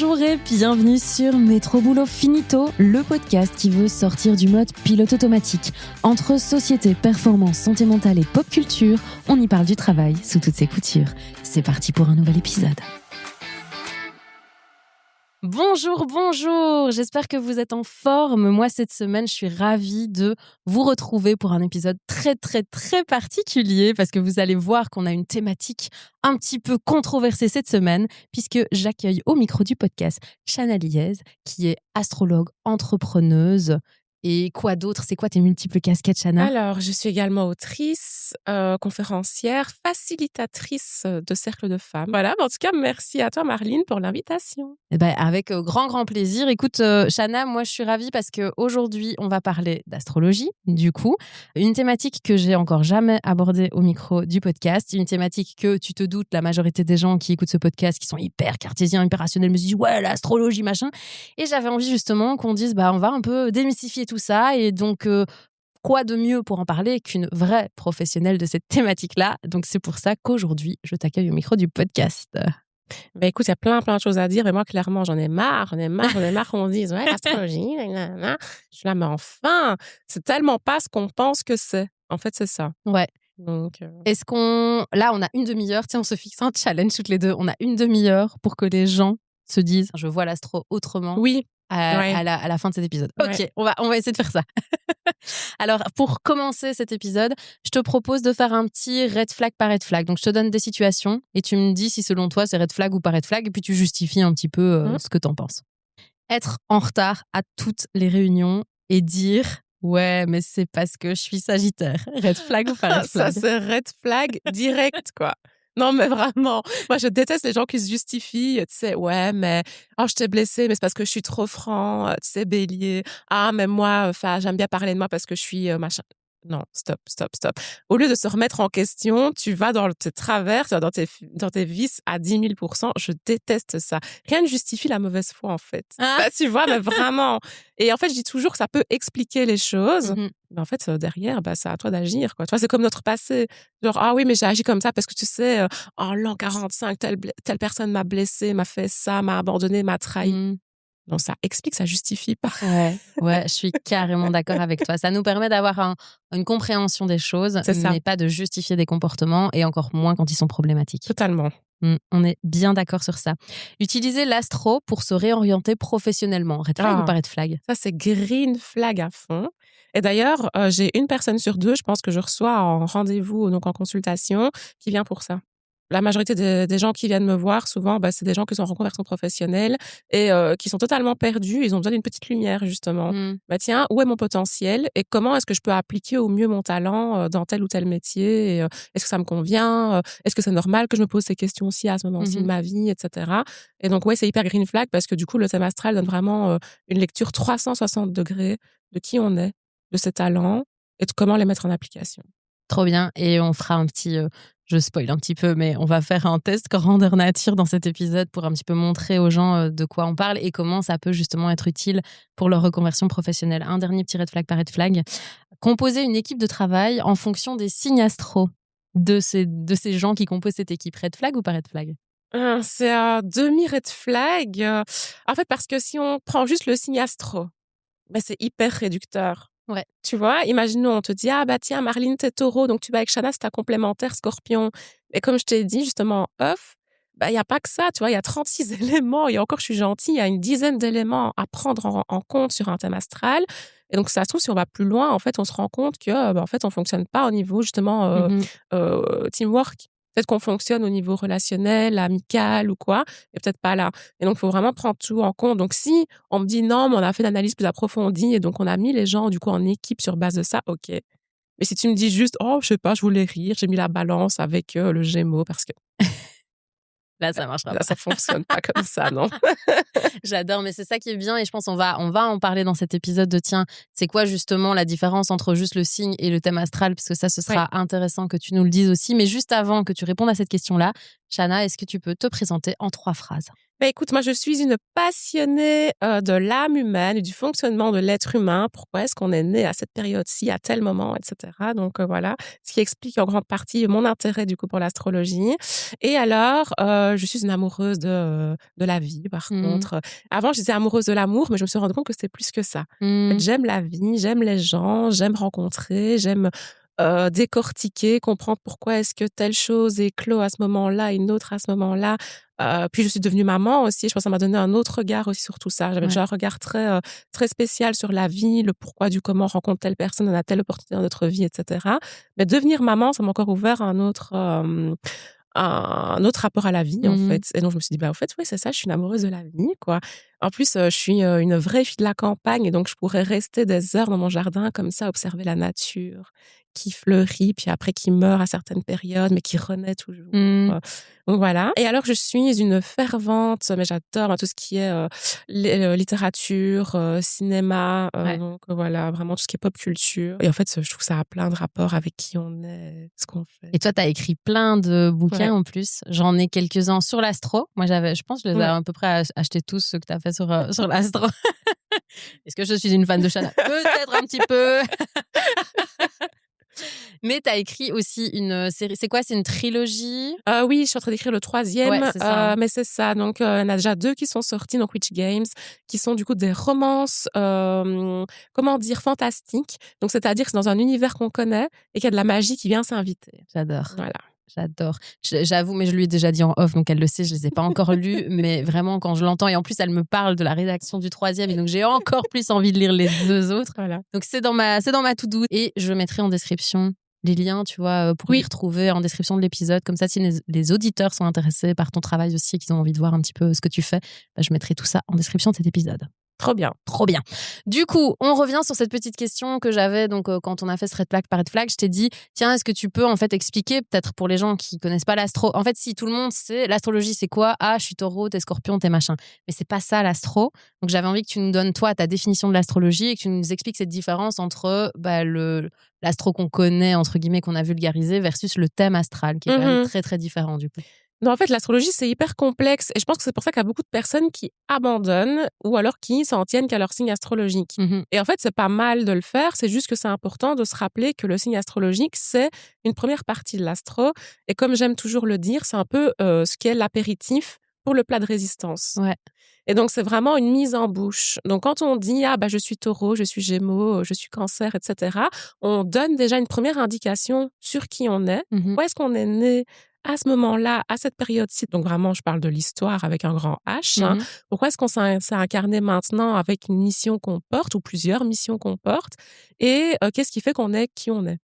Bonjour et bienvenue sur Métro Boulot Finito, le podcast qui veut sortir du mode pilote automatique. Entre société, performance, santé mentale et pop culture, on y parle du travail sous toutes ses coutures. C'est parti pour un nouvel épisode. Bonjour, j'espère que vous êtes en forme. Moi, cette semaine, je suis ravie de vous retrouver pour un épisode très particulier parce que vous allez voir qu'on a une thématique un petit peu controversée cette semaine puisque j'accueille au micro du podcast Chana Liez, qui est astrologue, entrepreneuse. Et quoi d'autre? C'est quoi tes multiples casquettes, Chana? Alors, je suis également autrice, conférencière, facilitatrice de cercles de femmes. Voilà, en tout cas, merci à toi, Marline, pour l'invitation. Eh ben, avec grand plaisir. Écoute, Chana, moi, je suis ravie parce qu'aujourd'hui, on va parler d'astrologie, du coup. Une thématique que j'ai encore jamais abordée au micro du podcast. Une thématique que, tu te doutes, la majorité des gens qui écoutent ce podcast, qui sont hyper cartésiens, hyper rationnels, me disent « Ouais, l'astrologie, machin ». Et j'avais envie, justement, qu'on dise « on va un peu démystifier tout ça ». Et donc, quoi de mieux pour en parler qu'une vraie professionnelle de cette thématique-là. Donc, c'est pour ça qu'aujourd'hui, je t'accueille au micro du podcast. Écoute, il y a plein de choses à dire. Et moi, clairement, j'en ai marre qu'on dise « Ouais, l'astrologie, nanana ». Je suis là, mais enfin, c'est tellement pas ce qu'on pense que c'est. En fait, c'est ça. Ouais. Donc, Est-ce qu'on... Là, on a une demi-heure. Tiens, on se fixe un challenge toutes les deux. On a une demi-heure pour que les gens se disent « Je vois l'astro autrement ». oui. À la fin de cet épisode. Ouais. Ok, on va essayer de faire ça. Alors, pour commencer cet épisode, je te propose de faire un petit red flag par red flag. Donc, je te donne des situations et tu me dis si selon toi c'est red flag ou pas red flag et puis tu justifies un petit peu ce que t'en penses. Être en retard à toutes les réunions et dire « Ouais, mais c'est parce que je suis Sagittaire ». Red flag ou pas red flag? Ça, c'est red flag direct, quoi. Non, mais vraiment. Moi, je déteste les gens qui se justifient. Tu sais, ouais, mais je t'ai blessé, mais c'est parce que je suis trop franc. Tu sais, bélier. Ah, mais moi, j'aime bien parler de moi parce que je suis machin. Non, stop. Au lieu de se remettre en question, tu vas dans tes travers, tu vas dans tes vices à 10 000%. Je déteste ça. Rien ne justifie la mauvaise foi, en fait. Tu vois, mais vraiment. Et en fait, je dis toujours que ça peut expliquer les choses. Mais en fait, derrière, c'est à toi d'agir, quoi. Tu vois, c'est comme notre passé. Genre, ah oui, mais j'ai agi comme ça parce que tu sais, en l'an 45, telle personne m'a blessé, m'a fait ça, m'a abandonné, m'a trahi. Donc, ça explique, ça justifie pas. Ouais, je suis carrément d'accord avec toi. Ça nous permet d'avoir une compréhension des choses, mais pas de justifier des comportements et encore moins quand ils sont problématiques. Totalement. On est bien d'accord sur ça. Utiliser l'astro pour se réorienter professionnellement. Red flag ou pas red flag? Ça, c'est green flag à fond. Et d'ailleurs, j'ai une personne sur deux, je pense que je reçois en rendez-vous, donc en consultation, qui vient pour ça. La majorité des gens qui viennent me voir, souvent, c'est des gens qui sont en reconversion professionnelle et qui sont totalement perdus. Ils ont besoin d'une petite lumière, justement. Tiens, où est mon potentiel et comment est-ce que je peux appliquer au mieux mon talent dans tel ou tel métier? Est-ce que ça me convient? Est-ce que c'est normal que je me pose ces questions aussi à ce moment-ci de ma vie, etc. Et donc, ouais, c'est hyper green flag parce que du coup, le thème astral donne vraiment une lecture 360 degrés de qui on est, de ses talents et de comment les mettre en application. Trop bien. Et on fera un petit... je spoil un petit peu, mais on va faire un test grandeur nature dans cet épisode pour un petit peu montrer aux gens de quoi on parle et comment ça peut justement être utile pour leur reconversion professionnelle. Un dernier petit red flag par red flag. Composer une équipe de travail en fonction des signes astro de ces gens qui composent cette équipe. Red flag ou pas red flag? C'est un demi-red flag. En fait, parce que si on prend juste le signe astro, c'est hyper réducteur. Ouais. Tu vois, imaginons, on te dit, tiens, Marline, t'es taureau, donc tu vas avec Chana, c'est ta complémentaire scorpion. Et comme je t'ai dit, justement, il n'y a pas que ça, tu vois, il y a 36 éléments. Et encore, je suis gentille, il y a une dizaine d'éléments à prendre en compte sur un thème astral. Et donc, ça se trouve, si on va plus loin, en fait, on se rend compte que, en fait, on fonctionne pas au niveau, justement, teamwork. Peut-être qu'on fonctionne au niveau relationnel, amical ou quoi, et peut-être pas là. Et donc, il faut vraiment prendre tout en compte. Donc, si on me dit non, mais on a fait une analyse plus approfondie et donc on a mis les gens du coup en équipe sur base de ça, ok. Mais si tu me dis juste, je sais pas, je voulais rire, j'ai mis la balance avec le Gémeaux parce que là, ça marchera là, pas. ça fonctionne pas comme ça, non. J'adore, mais c'est ça qui est bien et je pense on va en parler dans cet épisode de tiens, c'est quoi justement la différence entre juste le signe et le thème astral parce que ça, ce sera intéressant que tu nous le dises aussi. Mais juste avant que tu répondes à cette question-là, Chana, est-ce que tu peux te présenter en 3 phrases? Bah, écoute, moi, je suis une passionnée, de l'âme humaine et du fonctionnement de l'être humain. Pourquoi est-ce qu'on est né à cette période-ci, à tel moment, et cetera. Donc, voilà, ce qui explique en grande partie mon intérêt, du coup, pour l'astrologie. Et alors, je suis une amoureuse de la vie, par Mmh. contre. Avant, j'étais amoureuse de l'amour, mais je me suis rendue compte que c'était plus que ça. En fait, Mmh. j'aime la vie, j'aime les gens, j'aime rencontrer, j'aime, décortiquer, comprendre pourquoi est-ce que telle chose éclot à ce moment-là, une autre à ce moment-là. Puis je suis devenue maman aussi. Je pense que ça m'a donné un autre regard aussi sur tout ça. J'avais Ouais. déjà un regard très spécial sur la vie, le pourquoi du comment, on rencontre telle personne, on a telle opportunité dans notre vie, et cetera. Mais devenir maman, ça m'a encore ouvert un autre rapport à la vie, en Mmh. fait. Et donc je me suis dit: «Bah, en fait, oui, c'est ça, je suis une amoureuse de la vie, quoi». En plus, je suis, une vraie fille de la campagne et donc je pourrais rester des heures dans mon jardin comme ça, observer la nature qui fleurit, puis après qui meurt à certaines périodes, mais qui renaît toujours. Mmh. Heu, donc voilà. Et alors je suis une fervente, mais j'adore, moi, tout ce qui est, littérature, cinéma, Ouais. donc voilà, vraiment tout ce qui est pop culture. Et en fait, je trouve que ça a plein de rapports avec qui on est, ce qu'on fait. Et toi, tu as écrit plein de Ouais, bouquins en plus. J'en ai quelques-uns sur l'astro. Moi, je pense que je les ai ouais. à peu près achetés tous, ceux que tu as fait sur l'astro. Est-ce que je suis une fan de Chana? Peut-être un petit peu. Mais tu as écrit aussi une série. C'est quoi? C'est une trilogie? Oui, je suis en train d'écrire le Ouais, troisième, c'est ça, hein. mais c'est ça. Donc, il y en a déjà 2 qui sont sortis, donc Witch Games, qui sont du coup des romances, comment dire? Fantastiques. Donc c'est-à-dire que c'est dans un univers qu'on connaît et qu'il y a de la magie qui vient s'inviter. J'adore. Voilà. J'adore. J'avoue, mais je lui ai déjà dit en off, donc elle le sait, je les ai pas encore lus, mais vraiment quand je l'entends et en plus elle me parle de la rédaction du troisième et donc j'ai encore plus envie de lire les 2 autres. Voilà. Donc c'est dans ma to-do et je mettrai en description les liens, tu vois, pour y Oui, retrouver en description de l'épisode. Comme ça, si les auditeurs sont intéressés par ton travail aussi et qu'ils ont envie de voir un petit peu ce que tu fais, bah, je mettrai tout ça en description de cet épisode. trop bien. Trop bien. Du coup, on revient sur cette petite question que j'avais donc quand on a fait ce red flag par red flag. Je t'ai dit, tiens, est-ce que tu peux en fait expliquer peut-être pour les gens qui connaissent pas l'astro. En fait, si tout le monde sait l'astrologie, c'est quoi? Ah, je suis taureau, t'es scorpion, t'es machin. Mais c'est pas ça l'astro. Donc j'avais envie que tu nous donnes toi ta définition de l'astrologie et que tu nous expliques cette différence entre bah, l'astro qu'on connaît entre guillemets qu'on a vulgarisé versus le thème astral qui est quand même Mmh. très très différent du coup. Non, en fait, l'astrologie, c'est hyper complexe et je pense que c'est pour ça qu'il y a beaucoup de personnes qui abandonnent ou alors qui s'en tiennent qu'à leur signe astrologique. Mhm. Et en fait, c'est pas mal de le faire, c'est juste que c'est important de se rappeler que le signe astrologique, c'est une première partie de l'astro et comme j'aime toujours le dire, c'est un peu, ce qu'est l'apéritif pour le plat de résistance. Ouais. Et donc c'est vraiment une mise en bouche. Donc quand on dit: «Ah bah, je suis Taureau, je suis Gémeaux, je suis Cancer» et cetera, on donne déjà une première indication sur qui on est. Mhm. Pourquoi est-ce qu'on est né à ce moment-là, à cette période-ci? Donc vraiment, je parle de l'histoire avec un grand H, hein. Mhm. Pourquoi est-ce qu'on s'est incarné maintenant avec une mission qu'on porte ou plusieurs missions qu'on porte? Et qu'est-ce qui fait qu'on est qui on est?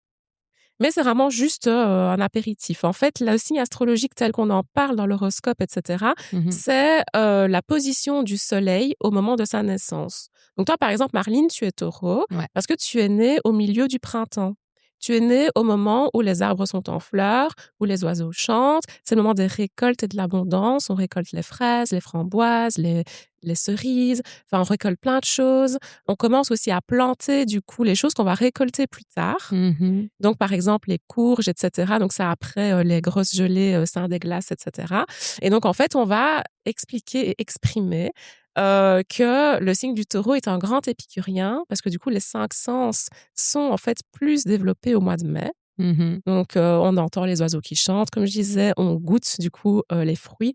Mais c'est vraiment juste, un apéritif. En fait, le signe astrologique tel qu'on en parle dans l'horoscope et cetera, Mhm. c'est, la position du soleil au moment de sa naissance. Donc toi, par exemple, Marline, tu es Taureau Ouais. parce que tu es née au milieu du printemps. Tu es née au moment où les arbres sont en fleurs, où les oiseaux chantent. C'est le moment des récoltes et de l'abondance. On récolte les fraises, les framboises, les cerises. Enfin, on récolte plein de choses. On commence aussi à planter, du coup, les choses qu'on va récolter plus tard. Mhm. Donc, par exemple, les courges, et cetera. Donc, ça après, les grosses gelées, Saint des glaces, et cetera. Et donc, en fait, on va expliquer et exprimer, que le signe du Taureau est un grand épicurien parce que, du coup, les 5 sens sont, en fait, plus développés au mois de mai. Mhm. Donc, on entend les oiseaux qui chantent, comme je disais, on goûte, du coup, les fruits.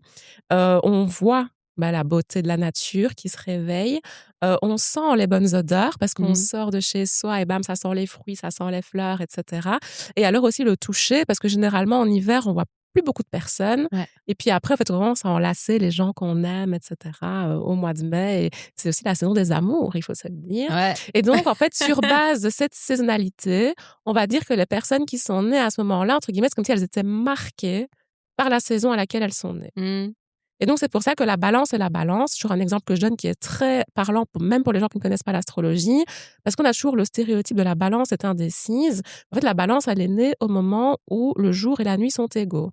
On voit, bah, la beauté de la nature qui se réveille. On sent les bonnes odeurs parce qu'on Mhm. sort de chez soi et bam, ça sent les fruits, ça sent les fleurs, et cetera. Et alors aussi le toucher parce que généralement en hiver, on voit plus beaucoup de personnes Ouais. et puis après, en fait, on commence à enlacer les gens qu'on aime, et cetera, au mois de mai et c'est aussi la saison des amours, il faut se le dire. Ouais. Et donc, en fait, sur base de cette saisonnalité, on va dire que les personnes qui sont nées à ce moment-là, entre guillemets, c'est comme si elles étaient marquées par la saison à laquelle elles sont nées. Mhm. Et donc, c'est pour ça que la balance est la balance. Toujours un exemple que je donne qui est très parlant, même pour les gens qui ne connaissent pas l'astrologie, parce qu'on a toujours le stéréotype de la balance est indécise. En fait, la balance, elle est née au moment où le jour et la nuit sont égaux.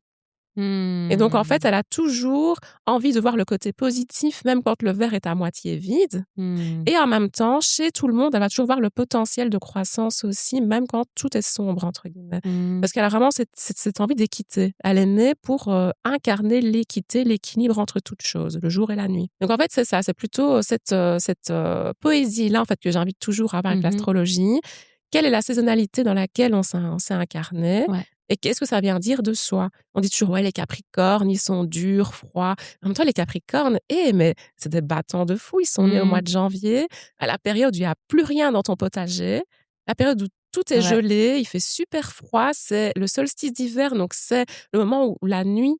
Et donc, en fait, Mmh. elle a toujours envie de voir le côté positif, même quand le verre est à moitié vide. Mmh. Et en même temps, chez tout le monde, elle va toujours voir le potentiel de croissance aussi, même quand tout est «sombre» entre guillemets. Mmh. Parce qu'elle a vraiment cette envie d'équité. Elle est née pour, incarner l'équité, l'équilibre entre toutes choses, le jour et la nuit. Donc en fait, c'est ça, c'est plutôt cette poésie-là, en fait, que j'invite toujours à avoir avec Mmh. l'astrologie. Quelle est la saisonnalité dans laquelle on s'est incarné? Ouais, Et qu'est-ce que ça vient dire de soi? On dit toujours: «Ouais, les Capricornes, ils sont durs, froids». En même temps, les Capricornes, mais c'est des battants de fou. Ils sont nés au mois mmh, de janvier, à la période où il y a plus rien dans ton potager, la période où tout est ouais, gelé, il fait super froid, c'est le solstice d'hiver, donc c'est le moment où la nuit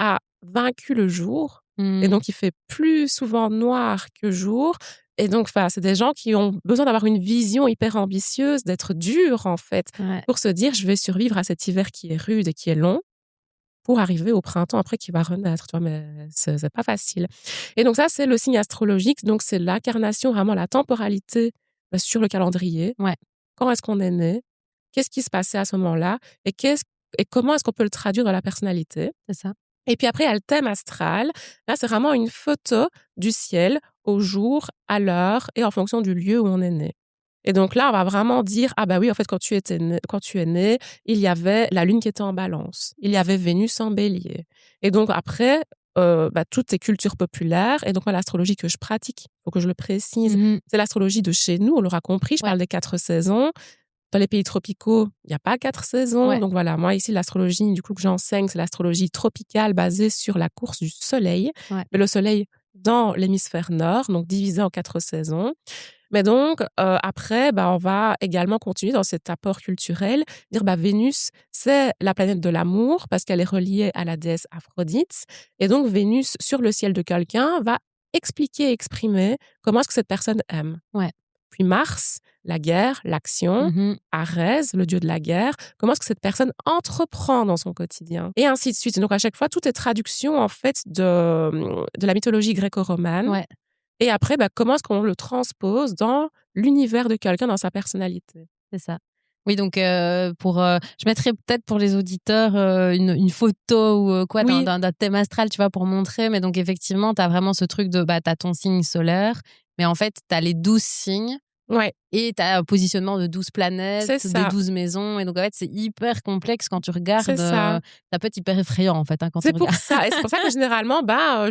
a vaincu le jour et mmh, donc il fait plus souvent noir que jour et donc enfin, c'est des gens qui ont besoin d'avoir une vision hyper ambitieuse, d'être durs, en fait, ouais, pour se dire: «Je vais survivre à cet hiver qui est rude et qui est long pour arriver au printemps après qui va renaître», tu vois? Mais c'est pas facile et donc ça, c'est le signe astrologique, donc c'est l'incarnation, vraiment la temporalité, sur le calendrier. ouais, Quand est-ce qu'on est né? Qu'est-ce qui se passait à ce moment-là? Et comment est-ce qu'on peut le traduire dans la personnalité? c'est ça. Et puis après, il y a le thème astral. Là, c'est vraiment une photo du ciel au jour, à l'heure et en fonction du lieu où on est né. Et donc là, on va vraiment dire: «Ah bah oui, en fait, quand tu es né, il y avait la lune qui était en balance, il y avait Vénus en bélier». Et donc après, toutes ces cultures populaires et donc moi, l'astrologie que je pratique, il faut que je le précise, Mmh. c'est l'astrologie de chez nous, on l'aura compris, je Ouais, parle des 4 saisons. Dans les pays tropicaux, il y a pas 4 saisons. ouais, Donc voilà, moi ici, l'astrologie du coup que j'enseigne, c'est l'astrologie tropicale basée sur la course du soleil. ouais. Mais le soleil dans l'hémisphère nord, donc divisé en 4 saisons. Mais donc, après, on va également continuer dans cet apport culturel, dire, Vénus, c'est la planète de l'amour parce qu'elle est reliée à la déesse Aphrodite et donc Vénus, sur le ciel de quelqu'un, va expliquer, exprimer comment est-ce que cette personne aime. Ouais. Puis Mars, la guerre, l'action. Mmh. Arès, le dieu de la guerre. Comment est-ce que cette personne entreprend dans son quotidien? Et ainsi de suite. Et donc à chaque fois, tout est traduction en fait de la mythologie gréco-romaine. Ouais, Et après, comment est-ce qu'on le transpose dans l'univers de quelqu'un, dans sa personnalité? c'est ça. Oui, donc je mettrais peut-être pour les auditeurs, une photo ou quoi d'un Oui, d'un d'un thème astral, tu vois, pour montrer. Mais donc effectivement, tu as vraiment ce truc de, tu as ton signe solaire, mais en fait, tu as les 12 signes. ouais, Et tu as un positionnement de 12 planètes, c'est des ça, 12 maisons et donc en fait, c'est hyper complexe quand tu c'est regardes, ça. ça peut être hyper effrayant en fait, hein, quand tu C'est pour regardes. ça. Et c'est pour ça que généralement,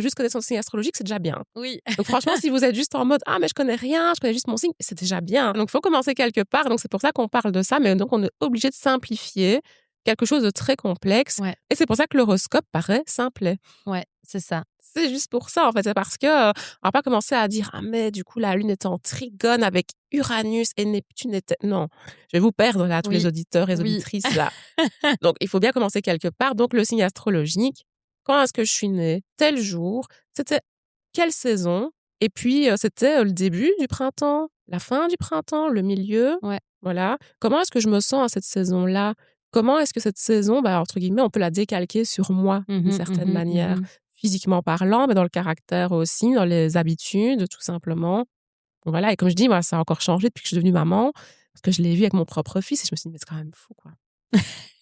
juste connaître son signe astrologique, c'est déjà bien. Oui. Donc franchement, si vous êtes juste en mode: «Ah mais je connais rien, je connais juste mon signe», c'est déjà bien. Donc il faut commencer quelque part, donc c'est pour ça qu'on parle de ça, mais donc on est obligé de simplifier quelque chose de très complexe Ouais, et c'est pour ça que l'horoscope paraît simplet. ouais, c'est ça. C'est juste pour ça, en fait, c'est parce que, on va pas commencer à dire: «Ah mais du coup la lune est en trigone avec Uranus et Neptune était» non, je vais vous perdre là, tous les Oui, auditeurs et les oui. auditrices là. Donc il faut bien commencer quelque part, donc le signe astrologique, quand est-ce que je suis née? Tel jour, c'était quelle saison? Et puis, c'était, le début du printemps, la fin du printemps, le milieu, Ouais. voilà. Comment est-ce que je me sens à cette saison-là? Comment est-ce que cette saison, entre guillemets, on peut la décalquer sur moi d'une Mmh mh. certaine Mmh mh. manière? Mmh. Physiquement parlant, mais dans le caractère aussi, dans les habitudes, tout simplement. Voilà et comme je dis, moi, ça a encore changé depuis que je suis devenue maman, parce que je l'ai vu avec mon propre fils et je me suis dit: «Mais c'est quand même fou, quoi.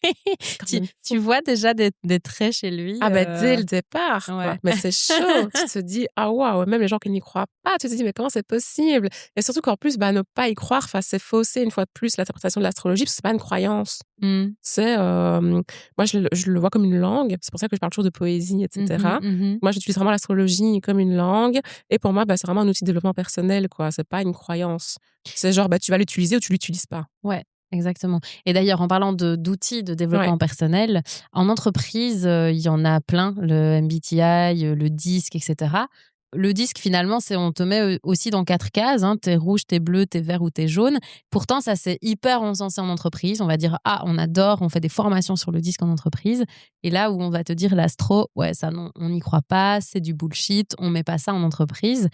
C'est quand Tu même tu fou». vois déjà des traits chez lui, Ah dès le départ, quoi. ouais. Mais c'est chaud. Tu te dis: «Ah waouh!» Même les gens qui n'y croient pas, tu te dis: «Mais comment c'est possible?» Et surtout qu'en plus, ne pas y croire, enfin, c'est fausser une fois de plus l'interprétation de l'astrologie, parce que c'est pas une croyance. Mmh. C'est, moi je le vois comme une langue, c'est pour ça que je parle toujours de poésie et Mmh mh. cetera. Mmh. Moi, j'utilise vraiment l'astrologie comme une langue et pour moi, c'est vraiment un outil de développement personnel, quoi, c'est pas une croyance. C'est genre, tu vas l'utiliser ou tu l'utilises pas. Ouais, exactement. Et d'ailleurs, en parlant d'outils de Ouais. développement personnel, en entreprise, il y en a plein, le MBTI, le DISC, et cetera. Le DISC, finalement, c'est on te met, aussi dans 4 cases, hein. Tu es rouge, tu es bleu, tu es vert ou tu es jaune. Pourtant, ça, c'est hyper encensé en entreprise. On va dire: «Ah, on adore, on fait des formations sur le DISC en entreprise». Et là où on va te dire l'astro: «Ouais, ça non, on n'y croit pas, c'est du bullshit, on met pas ça en entreprise».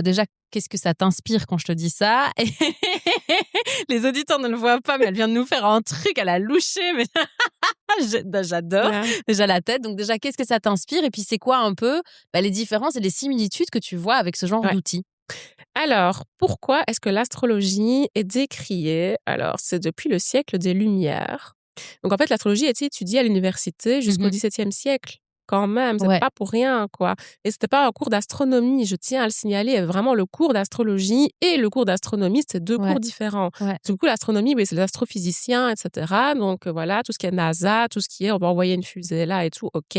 Déjà, qu'est-ce que ça t'inspire quand je te dis ça? Les auditeurs ne le voient pas, mais elle vient de nous faire un truc, elle a louché, mais j'adore Ouais. déjà la tête. Donc déjà, qu'est-ce que ça t'inspire? Et puis c'est quoi un peu, les différences et les similitudes que tu vois avec ce genre Ouais. d'outils? Alors, pourquoi est-ce que l'astrologie est décriée? Alors, c'est depuis le siècle des Lumières. Donc en fait, l'astrologie a été étudiée à l'université jusqu'au Mmh. XVIIe siècle. Quand même, c'est Ouais, pas pour rien, quoi. Et c'était pas un cours d'astronomie, je tiens à le signaler. Vraiment, le cours d'astrologie et le cours d'astronomie, c'est 2 ouais, cours différents. ouais. Du coup, l'astronomie, oui, c'est les astrophysiciens, et cetera. Donc voilà, tout ce qui est NASA, tout ce qui est on va envoyer une fusée là et tout, OK.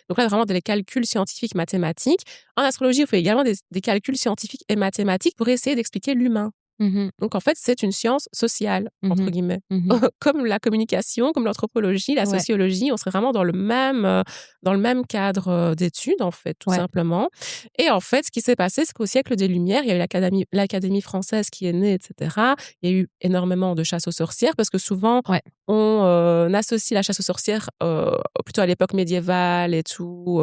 Donc là, vraiment des calculs scientifiques, mathématiques. En astrologie, on fait également des calculs scientifiques et mathématiques pour essayer d'expliquer l'humain. Mmh. Donc en fait, c'est une science «sociale» entre Mmh. guillemets. Mmh. Comme la communication, comme l'anthropologie, la Ouais, sociologie, on serait vraiment dans le même cadre, d'études, en fait, tout ouais, simplement. Et en fait, ce qui s'est passé, c'est qu'au siècle des Lumières, il y a eu l'Académie française qui est née et cetera. Il y a eu énormément de chasse aux sorcières parce que souvent, ouais. on, associe la chasse aux sorcières, plutôt à l'époque médiévale et tout,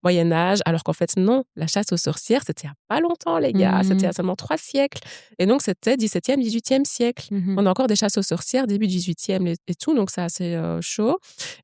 Moyen Âge, alors qu'en fait non, la chasse aux sorcières, c'était il y a pas longtemps les gars, c'était il y Mmh. a seulement 3 siècles. Et donc c'était 17e, 18e siècle. Mmh. On a encore des chasses aux sorcières début 18e et tout, donc c'est assez, chaud.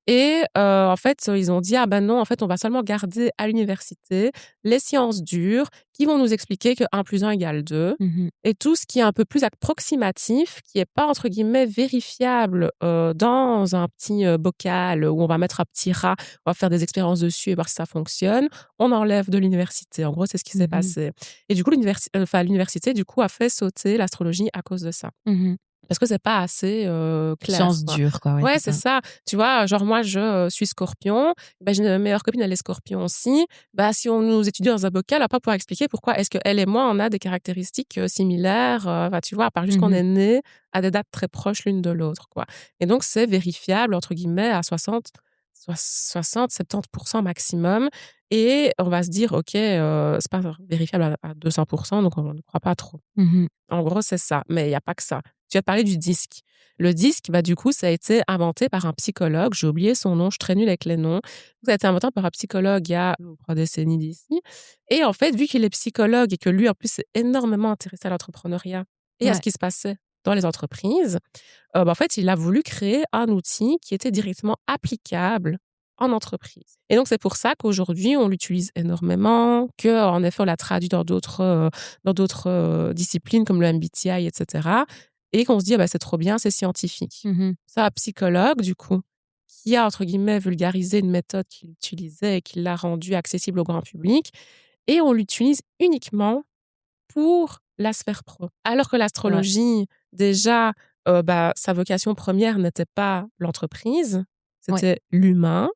Et en fait, ils ont dit: «Ah ben non, en fait, on va seulement garder à l'université les sciences dures qui vont nous expliquer que 1+1 = 2 Mmh. et tout ce qui est un peu plus approximatif, qui est pas entre guillemets "vérifiable", dans un petit, bocal où on va mettre un petit rat, on va faire des expériences dessus et voir si ça fonctionne, on enlève de l'université». En gros, c'est ce qui s'est Mmh. passé. Et du coup, l'université, du coup, a fait sauter l'astrologie à cause de ça. Mmh. Parce que c'est pas assez, clair, Science quoi. dure, quoi, ouais, Ouais, c'est c'est ça. ça. Tu vois, genre moi je, suis Scorpion, bah, j'ai une meilleure copine, elle est Scorpion aussi. Bah, si on nous étudie dans un bocal, elle va pas pouvoir expliquer pourquoi est-ce qu'elle et moi, on a des caractéristiques, similaires, bah, tu vois, à part juste qu'on Mmh. est nés à des dates très proches l'une de l'autre, quoi. Et donc c'est «vérifiable» entre guillemets à 60-70% maximum et on va se dire: «OK, c'est pas vérifiable à 200 donc on ne croit pas trop». Mmh. En gros, c'est ça, mais il y a pas que ça. Tu as parlé du disque. Le disque, bah, du coup, ça a été inventé par un psychologue. J'ai oublié son nom, je suis très nulle avec les noms. Ça a été inventé par un psychologue il y a 3 décennies d'ici. Et en fait, vu qu'il est psychologue et que lui, en plus, s'est énormément intéressé à l'entrepreneuriat et à ce Ouais. qui se passait dans les entreprises, bah, en fait, il a voulu créer un outil qui était directement applicable en entreprise. Et donc, c'est pour ça qu'aujourd'hui, on l'utilise énormément, qu'en effet, on l'a traduit dans d'autres, disciplines comme le MBTI et cetera et qu'on se dit: «Ah bah, c'est trop bien, c'est scientifique». Mmh. Ça, un psychologue, du coup, qui a, entre guillemets, «vulgarisé» une méthode qu'il utilisait et qui l'a rendue accessible au grand public et on l'utilise uniquement pour la sphère pro. Alors que C'est vrai. l'astrologie, déjà, bah, sa vocation première n'était pas l'entreprise, Ouais. c'était l'humain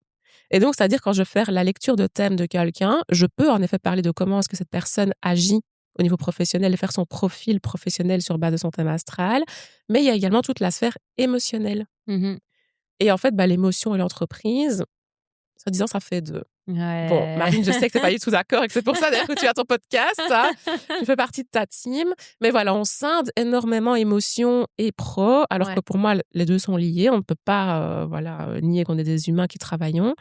et donc c'est-à-dire quand je vais faire la lecture de thème de quelqu'un, je peux en effet parler de comment est-ce que cette personne agit au niveau professionnel et faire son profil professionnel sur base de son thème astral, mais il y a également toute la sphère émotionnelle Mmh. et en fait, bah, l'émotion et l'entreprise, soi-disant, ça fait 2. Bon, Ouais. Marine, je sais que tu es pas du tout d'accord et que c'est pour ça d'ailleurs que tu as ton podcast, hein. Je fais partie de ta team. Mais voilà, on scinde énormément émotion et pro, alors que Ouais. pour moi, les 2 sont liés. On ne peut pas, voilà, nier qu'on est des humains qui travaillons.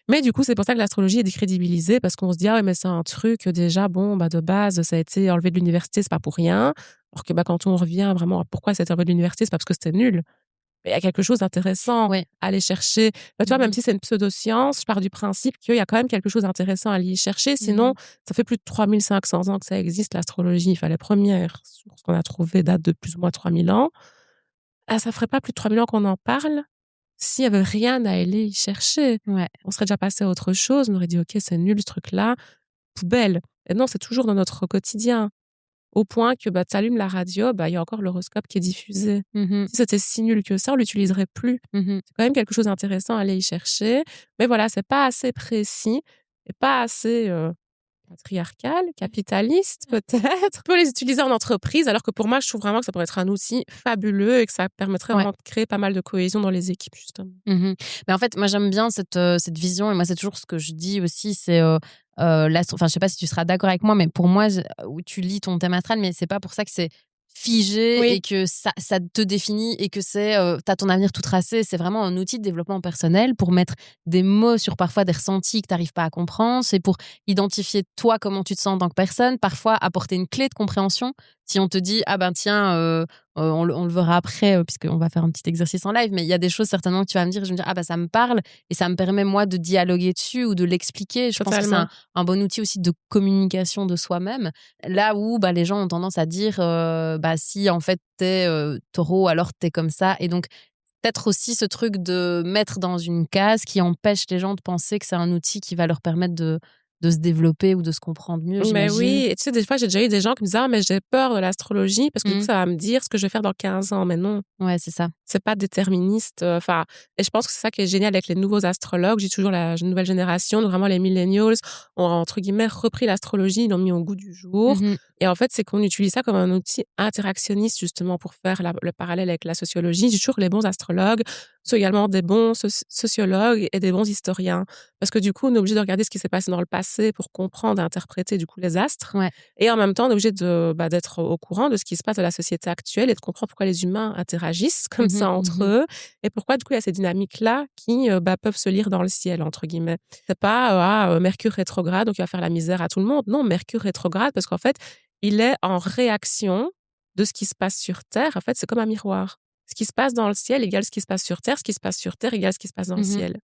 Mais du coup, c'est pour ça que l'astrologie est décrédibilisée parce qu'on se dit: «Ah ouais, mais c'est un truc, déjà, bon, bah, de base, ça a été enlevé de l'université, c'est pas pour rien». Alors que, bah, quand on revient vraiment à pourquoi ça a été enlevé de l'université, c'est pas parce que c'était nul. Mais il y a quelque chose d'intéressant Ouais. à aller chercher. Bah, tu vois, même Mmh. si c'est une pseudoscience, je pars du principe qu'il y a quand même quelque chose d'intéressant à aller y chercher. Sinon, Mmh. ça fait plus de 3 500 ans que ça existe, l'astrologie. Enfin, les premières sources qu'on a trouvées datent de plus ou moins 3 000 ans. Ah, ça ferait pas plus de 3 000 ans qu'on en parle s'il y avait rien à aller y chercher. Ouais. On serait déjà passé à autre chose. On aurait dit: «OK, c'est nul ce truc-là, poubelle». Et non, c'est toujours dans notre quotidien. Au point que, bah, tu allumes la radio, bah, il y a encore l'horoscope qui est diffusé. Mmh. Si c'était si nul que ça, on l'utiliserait plus. Mmh. C'est quand même quelque chose d'intéressant à aller y chercher. Mais voilà, c'est pas assez précis et pas assez, patriarcal, capitaliste peut-être. On peut les utiliser en entreprise, alors que pour moi, je trouve vraiment que ça pourrait être un outil fabuleux et que ça permettrait Ouais. vraiment de créer pas mal de cohésion dans les équipes, justement. Mmh. Mais en fait, moi, j'aime bien cette vision et moi, c'est toujours ce que je dis aussi, c'est, enfin, je sais pas si tu seras d'accord avec moi, mais pour moi, où tu lis ton thème astral, mais c'est pas pour ça que c'est figé Oui, et que ça te définit et que c'est, tu ton avenir tout tracé. C'est vraiment un outil de développement personnel pour mettre des mots sur parfois des ressentis que tu arrives pas à comprendre. C'est pour identifier toi, comment tu te sens en tant que personne, parfois apporter une clé de compréhension. Si on te dit: «Ah ben tiens, on le verra après, puisqu'on va faire un petit exercice en live, mais il y a des choses certainement que tu vas me dire et je vais me dire: «Ah bah, ça me parle» et ça me permet moi de dialoguer dessus ou de l'expliquer. Je pense que c'est un totalement. un bon outil aussi de communication de soi-même. Là où, bah, les gens ont tendance à dire, bah, si en fait tu es, taureau, alors tu es comme ça et donc Peut-être aussi ce truc de mettre dans une case qui empêche les gens de penser que c'est un outil qui va leur permettre de se développer ou de se comprendre mieux, Mais j'imagine. oui, et tu sais, des fois, j'ai déjà eu des gens qui me disent: «Ah mais j'ai peur de l'astrologie parce que du coup, Mmh. ça va me dire ce que je vais faire dans 15 ans». Mais non. Ouais, c'est ça. C'est pas déterministe, enfin et je pense que c'est ça qui est génial avec les nouveaux astrologues. J'ai toujours la nouvelle génération, donc vraiment les millennials ont entre guillemets «repris» l'astrologie, ils l'ont mis au goût du jour Mmh. et en fait, c'est qu'on utilise ça comme un outil interactionniste justement pour faire le parallèle avec la sociologie. J'ai toujours que les bons astrologues sont également des bons sociologues et des bons historiens parce que du coup, on est obligé de regarder ce qui s'est passé dans le passé pour comprendre et interpréter du coup les astres Ouais. et en même temps, on est obligé d'être au courant de ce qui se passe dans la société actuelle et de comprendre pourquoi les humains interagissent comme Mmh ça mh. entre Mmh. eux et pourquoi, du coup, il y a ces dynamiques-là qui, peuvent se lire dans le ciel, entre guillemets. C'est pas, Mercure rétrograde, donc il va faire la misère à tout le monde. Non, Mercure rétrograde parce qu'en fait, il est en réaction de ce qui se passe sur Terre. En fait, c'est comme un miroir. Ce qui se passe dans le ciel égale ce qui se passe sur Terre, ce qui se passe sur Terre égale ce qui se passe dans le Mmh. ciel.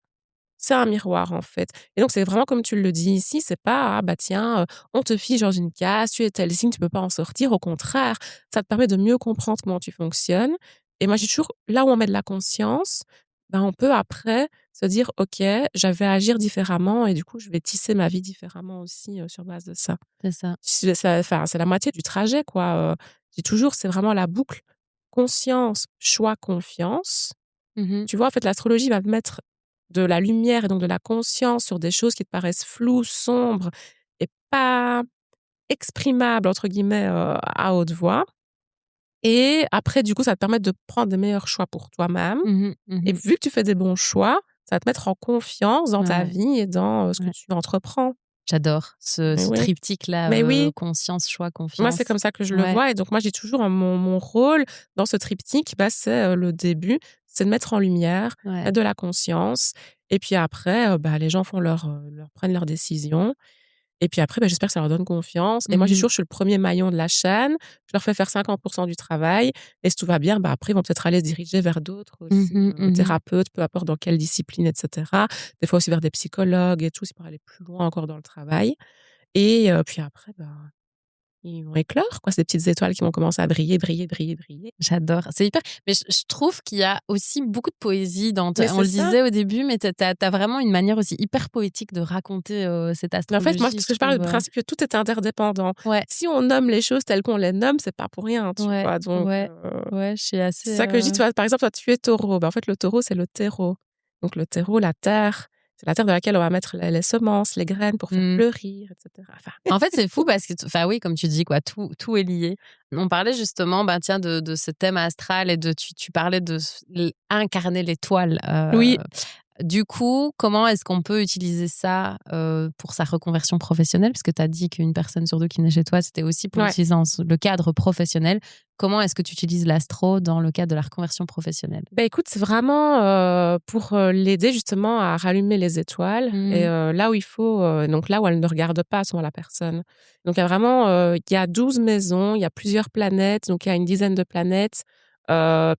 C'est un miroir, en fait. Et donc, c'est vraiment comme tu le dis ici, c'est pas: «Ah bah tiens, on te fige dans une case, tu es tel signe, tu peux pas en sortir». Au contraire, ça te permet de mieux comprendre comment tu fonctionnes. Et moi, j'ai toujours là où on met de la conscience, ben, on peut après se dire: «OK, je vais agir différemment et du coup, je vais tisser ma vie différemment aussi, sur base de ça». C'est ça. C'est la moitié du trajet, quoi, je dis toujours, c'est vraiment la boucle conscience, choix, confiance. Mmh. Tu vois, en fait, l'astrologie va te mettre de la lumière et donc de la conscience sur des choses qui te paraissent floues, sombres et pas «exprimables» entre guillemets, à haute voix et après du coup, ça va te permettre de prendre des meilleurs choix pour toi-même Mmh. et Mmh. vu que tu fais des bons choix, ça va te mettre en confiance dans ta Ouais, vie et dans, ce que ouais. tu entreprends. J'adore ce Mais ce oui, triptyque-là, mais oui. conscience, choix, Moi, c'est confiance. comme ça que je le Ouais, vois et donc moi, j'ai toujours mon rôle dans ce triptyque, bah, c'est, le début, c'est de mettre en lumière, ouais. mettre de la conscience et puis après, bah, les gens font prennent leurs décisions et puis après, bah, j'espère que ça leur donne confiance et moi, j'ai Mmh. toujours je suis le premier maillon de la chaîne. Je leur fais faire 50 du travail et si tout va bien, bah, après, ils vont peut-être aller se diriger vers d'autres aussi, Mmh. Mmh. thérapeutes, peu importe dans quelle discipline et cetera. Des fois aussi vers des psychologues et tout, c'est pour aller plus loin encore dans le travail et puis après, bah ils vont éclore quoi, ces petites étoiles qui vont commencer à briller, briller, briller, briller. J'adore, c'est hyper mais je trouve qu'il y a aussi beaucoup de poésie dans Mais ta on c'est le ça. disait au début, mais tu as vraiment une manière aussi hyper poétique de raconter, cette Mais en fait, moi, astrologie, parce je que je parle trouve, du principe que tout est interdépendant. ouais, Si on nomme les choses telles qu'on les nomme, c'est pas pour rien, tu ouais, vois? Donc, ouais, ouais, je suis c'est assez, ça que je dis, tu vois? Par exemple, toi, tu es Taureau. Bah, en fait, le Taureau, c'est le terreau. Donc le terreau, la terre, c'est la terre dans laquelle on va mettre les semences, les graines pour faire mmh. fleurir et cetera. Enfin, En fait, c'est fou parce que enfin oui, comme tu dis quoi, tout est lié. On parlait justement, ben, tiens, de ce thème astral et de tu parlais de incarner l'étoile. oui, Du coup, comment est-ce qu'on peut utiliser ça, pour sa reconversion professionnelle? Parce que tu as dit qu'une personne sur 2 qui venait chez toi, c'était aussi pour ouais. l'utiliser dans le cadre professionnel. Comment est-ce que tu utilises l'astro dans le cadre de la reconversion professionnelle? Bah, écoute, c'est vraiment, pour, l'aider justement à rallumer les étoiles et Mmh. là où il faut, donc là où elle ne regarde pas souvent la personne. Donc il y a vraiment, il y a 12 maisons, il y a plusieurs planètes, donc il y a une dizaine de planètes, puis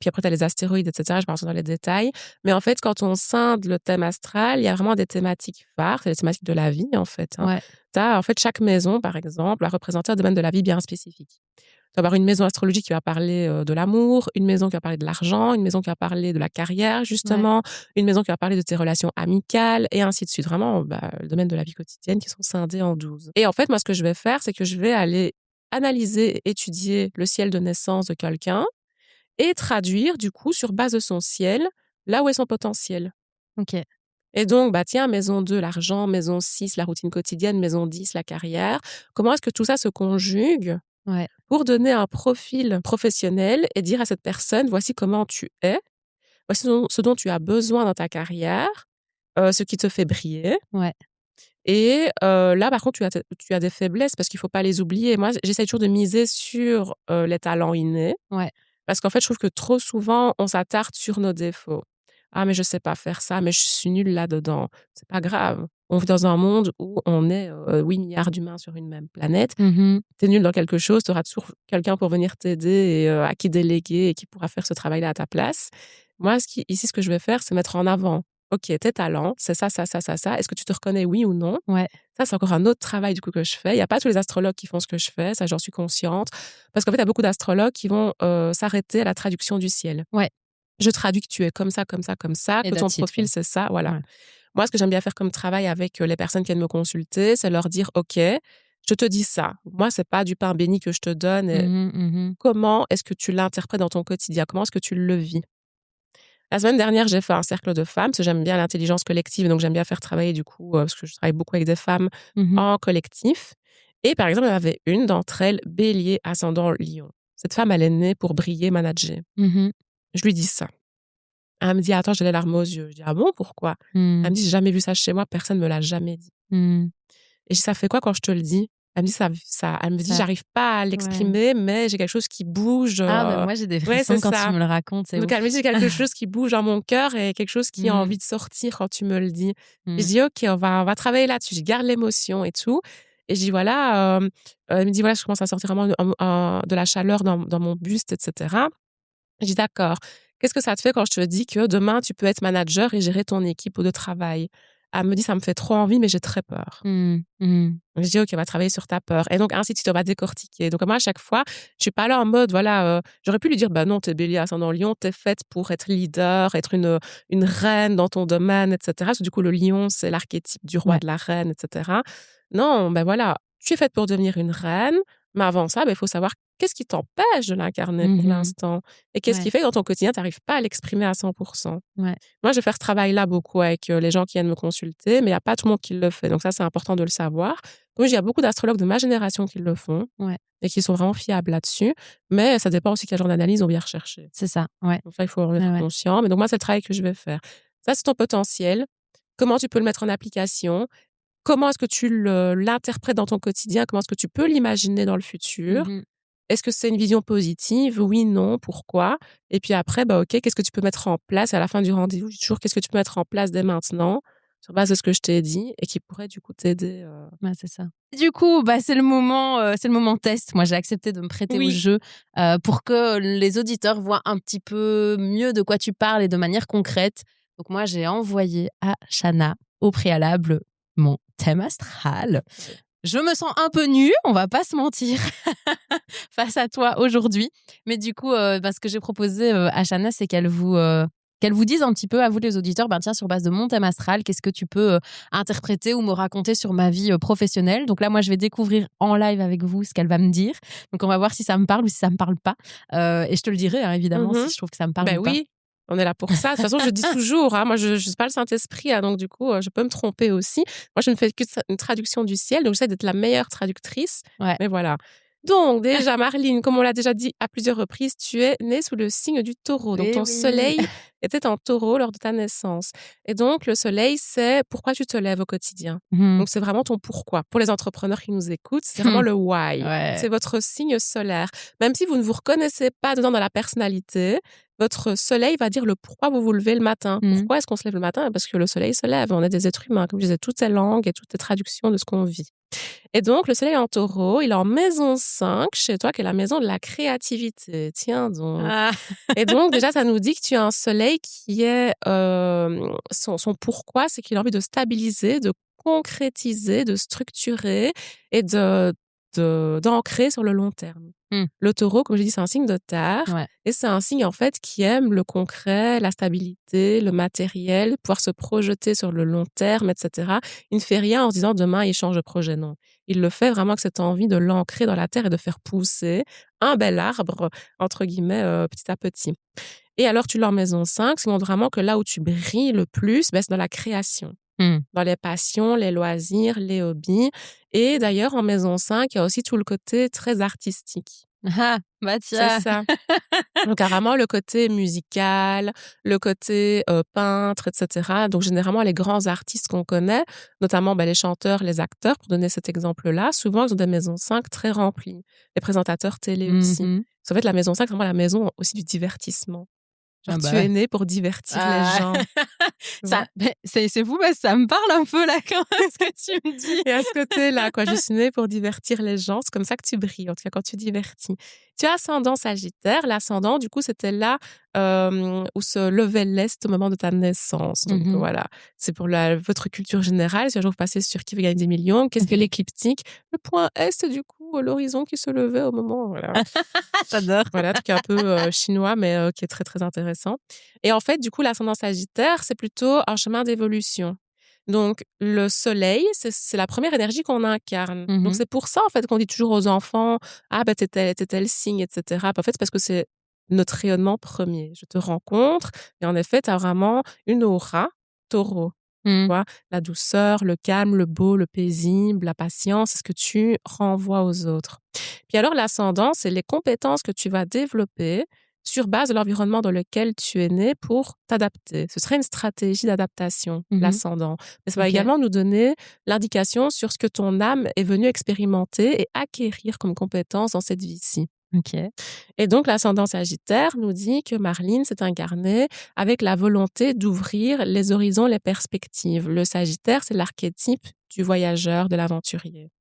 après tu as les astéroïdes et cetera, je vais pas rentrer dans les détails. Mais en fait, quand on scinde le thème astral, il y a vraiment des thématiques phares, c'est les thématiques de la vie en fait, hein. Ouais, Tu as en fait chaque maison, par exemple, va représenter un domaine de la vie bien spécifique. Tu vas avoir une maison astrologique qui va parler, de l'amour, une maison qui va parler de l'argent, une maison qui va parler de la carrière ouais. justement, une maison qui va parler de tes relations amicales et ainsi de suite. Vraiment, bah, le domaine de la vie quotidienne qui sont scindés en 12. Et en fait, moi, ce que je vais faire, c'est que je vais aller analyser, étudier le ciel de naissance de quelqu'un et traduire du coup sur base de son ciel, là où est son potentiel. OK. Et donc, bah, tiens, maison 2 l'argent, maison 6 la routine quotidienne, maison 10 la carrière. Comment est-ce que tout ça se conjugue Ouais, pour donner un profil professionnel et dire à cette personne: «Voici comment tu es, voici ce dont tu as besoin dans ta carrière, ce qui te fait briller ouais, et là, par contre, tu as des faiblesses parce qu'il faut pas les oublier». Moi, j'essaie toujours de miser sur, les talents innés ouais. parce qu'en fait, je trouve que trop souvent, on s'attarde sur nos défauts. «Ah mais je sais pas faire ça, mais je suis nulle là-dedans». C'est pas grave. On vit dans un monde où on est, 8 milliards d'humains sur une même planète. Mmh. Tu es nul dans quelque chose, tu auras toujours quelqu'un pour venir t'aider et à qui déléguer et qui pourra faire ce travail-là à ta place. Moi, ce que je vais faire, c'est mettre en avant, OK, tes talents, c'est ça, ça, ça, ça, ça. Est-ce que tu te reconnais, oui ou non? Ouais, Ça, c'est encore un autre travail, du coup, que je fais. Il y a pas tous les astrologues qui font ce que je fais, ça, j'en suis consciente. Parce qu'en fait, il y a beaucoup d'astrologues qui vont, s'arrêter à la traduction du ciel. ouais. Je traduis que tu es comme ça, comme ça, comme ça, Et que ton that's it, profil, quoi. c'est ça, voilà. Ouais. Moi, ce que j'aime bien faire comme travail avec les personnes qui viennent me consulter, c'est leur dire, OK, je te dis ça. Moi, c'est pas du pain béni que je te donne. Et Mmh mh. Mmh. comment est-ce que tu l'interprètes dans ton quotidien? Comment est-ce que tu le vis? La semaine dernière, j'ai fait un cercle de femmes, parce que j'aime bien l'intelligence collective, donc j'aime bien faire travailler du coup, parce que je travaille beaucoup avec des femmes Mmh. en collectif. Et par exemple, il y en avait une d'entre elles, bélier, ascendant lion. Cette femme, elle est née pour briller, manager. Mmh. Je lui dis ça. Elle me dit: «Attends, j'ai les larmes aux yeux». Je dis: «Ah bon, pourquoi?» Elle Mmh. me dit: «J'ai jamais vu ça chez moi, personne me l'a jamais dit». Mmh. Et je dis: «Ça fait quoi quand je te le dis?» Elle me dit: «Ça» elle me dit: Ça «J'arrive pas à ouais.» l'exprimer, mais j'ai quelque chose qui bouge, Ah ben moi j'ai des ouais, c'est frissons quand tu ça. me le racontes, c'est Donc elle me dit: ouf. «J'ai quelque chose qui bouge dans mon cœur et quelque chose qui a Mmh. envie de sortir quand tu me le dis». Et je Mmh. dis: «OK, on va travailler là-dessus». Je garde l'émotion et tout et je dis: «Voilà», elle me dit: «Voilà, je commence à sentir vraiment de la chaleur dans mon buste et cetera». Je dis: «D'accord. Qu'est-ce que ça te fait quand je te dis que demain tu peux être manager et gérer ton équipe de travail?» Elle me dit: «Ça me fait trop envie, mais j'ai très peur». Mmh. Mmh. Je dis: «OK, on va travailler sur ta peur» et donc ainsi de suite, on va décortiquer. Donc moi, à chaque fois, je suis pas là en mode voilà, j'aurais pu lui dire: «Bah non, tu es bélier ascendant lion, tu es faite pour être leader, être une reine dans ton domaine et cetera». Parce que du coup, le lion, c'est l'archétype du roi, Ouais. de la reine et cetera. Non, ben voilà, tu es faite pour devenir une reine, mais avant ça, il faut savoir qu'est-ce qui t'empêche de l'incarner pour Mmh. l'instant et qu'est-ce qui Ouais. fait que dans ton quotidien, tu arrives pas à l'exprimer à 100%. Ouais. Moi, je vais faire ce travail-là beaucoup avec, les gens qui viennent me consulter, mais il y a pas tout le monde qui le fait. Donc ça, c'est important de le savoir. Donc il y a beaucoup d'astrologues de ma génération qui le font Ouais. et qui sont vraiment fiables là-dessus, mais ça dépend aussi quel genre d'analyse on vient rechercher. C'est ça. Ouais. Donc ça, il faut en Ouais, être ouais. conscient. Mais donc moi, c'est le travail que je vais faire. Ça, c'est ton potentiel. Comment tu peux le mettre en application? Comment est-ce que tu l'interprètes dans ton quotidien? Comment est-ce que tu peux l'imaginer dans le futur? Mmh. Est-ce que c'est une vision positive? Oui, non, pourquoi? Et puis après, bah, OK, qu'est-ce que tu peux mettre en place? À la fin du rendez-vous, je dis toujours: «Qu'est-ce que tu peux mettre en place dès maintenant, sur base de ce que je t'ai dit et qui pourrait du coup t'aider?» Ouais, c'est ça. Du coup, bah, c'est le moment test. Moi, j'ai accepté de me prêter au Oui. jeu, pour que les auditeurs voient un petit peu mieux de quoi tu parles et de manière concrète. Donc moi, j'ai envoyé à Shana, au préalable, mon thème astral. Je me sens un peu nue, on va pas se mentir, face à toi aujourd'hui. Mais du coup, bah, ce que j'ai proposé, à Shana, c'est qu'elle vous dise un petit peu à vous les auditeurs, ben tiens, sur base de mon thème astral, qu'est-ce que tu peux, interpréter ou me raconter sur ma vie, professionnelle. Donc là, moi, je vais découvrir en live avec vous ce qu'elle va me dire. Donc on va voir si ça me parle ou si ça me parle pas. Et je te le dirai, hein, évidemment, si Mmh. je trouve que ça me parle Ben ou pas. oui, on est là pour ça. De toute façon, je dis toujours, hein, moi, je ne suis pas le Saint-Esprit, hein, donc du coup, je peux me tromper aussi. Moi, je ne fais que une traduction du ciel, donc j'essaie d'être la meilleure traductrice, Ouais. mais voilà. Donc déjà, Marline, comme on l'a déjà dit à plusieurs reprises, tu es née sous le signe du Taureau. Donc Eh ton oui! soleil était en Taureau lors de ta naissance. Et donc le soleil, c'est pourquoi tu te lèves au quotidien. Mmh. Donc c'est vraiment ton pourquoi. Pour les entrepreneurs qui nous écoutent, c'est vraiment Mmh. le why. Ouais. C'est votre signe solaire. Même si vous ne vous reconnaissez pas dedans dans la personnalité, votre soleil va dire le pourquoi vous vous levez le matin. Mmh. Pourquoi est-ce qu'on se lève le matin? Parce que le soleil se lève. On est des êtres humains, comme je disais, toutes ces langues et toutes les traductions de ce qu'on vit. Et donc, le soleil en taureau, il est en maison 5 chez toi, qui est la maison de la créativité. Tiens donc. Ah! Et donc, déjà, ça nous dit que tu as un soleil qui est, son pourquoi, c'est qu'il a envie de stabiliser, de concrétiser, de structurer et d'ancrer sur le long terme. Mmh. Le taureau, comme je dis, c'est un signe de terre Ouais. et c'est un signe, en fait, qui aime le concret, la stabilité, le matériel, pouvoir se projeter sur le long terme, et cetera. Il ne fait rien en se disant: «Demain, il change de projet», non. Il le fait vraiment avec cette envie de l'ancrer dans la terre et de faire pousser un bel arbre, entre guillemets, petit à petit. Et alors, tu l'as en maison 5, ça montre vraiment que là où tu brilles le plus, c'est dans la création, Mmh. dans les passions, les loisirs, les hobbies. Et d'ailleurs, en maison 5, il y a aussi tout le côté très artistique. Ah! Bah, C'est tiens! ça. Donc carrément le côté musical, le côté, peintre et cetera. Donc généralement les grands artistes qu'on connaît, notamment, bah, les chanteurs, les acteurs, pour donner cet exemple-là, souvent ils ont des maisons 5 très remplies. Les présentateurs télé Mmh aussi. mh. Parce qu'en fait la maison 5 c'est vraiment la maison aussi du divertissement. Ah Genre bah, tu es ouais. né pour divertir les Ah! gens, tu vois? Ça beh, c'est fou, mais ça me parle un peu là quand même ce que tu me dis. Et à ce côté-là, quoi, je suis née pour divertir les gens. C'est comme ça que tu brilles, en tout cas quand tu divertis. Tu as ascendant Sagittaire. L'ascendant, du coup, c'était là, où se levait l'Est au moment de ta naissance. Donc Mmh. voilà, c'est pour votre culture générale. Si un jour vous passez sur Qui veut gagner des millions, qu'est-ce que l'écliptique? Le point Est, du coup, coup, l'horizon qui se levait au moment, voilà. J'adore. Voilà, truc un peu, chinois, mais qui est très, très intéressant et en fait, du coup, l'ascendant Sagittaire, c'est plutôt un chemin d'évolution. Donc le soleil, c'est la première énergie qu'on incarne. Donc Mmh. c'est pour ça, en fait, qu'on dit toujours aux enfants: «Ah bah, tu tel signe» et cetera. Bah, en fait, c'est parce que c'est notre rayonnement premier. Je te rencontre et en effet, tu as vraiment une aura Taureau. Tu Mmh. vois? La douceur, le calme, le beau, le paisible, la patience, c'est ce que tu renvoies aux autres. Puis alors l'ascendant, c'est les compétences que tu vas développer sur base de l'environnement dans lequel tu es né pour t'adapter. Ce serait une stratégie d'adaptation, Mmh. l'ascendant. Mais ça va OK. également nous donner l'indication sur ce que ton âme est venue expérimenter et acquérir comme compétences dans cette vie-ci. OK. Et donc l'ascendant Sagittaire nous dit que Marline s'est incarnée avec la volonté d'ouvrir les horizons, les perspectives. Le Sagittaire, c'est l'archétype du voyageur, de l'aventurier.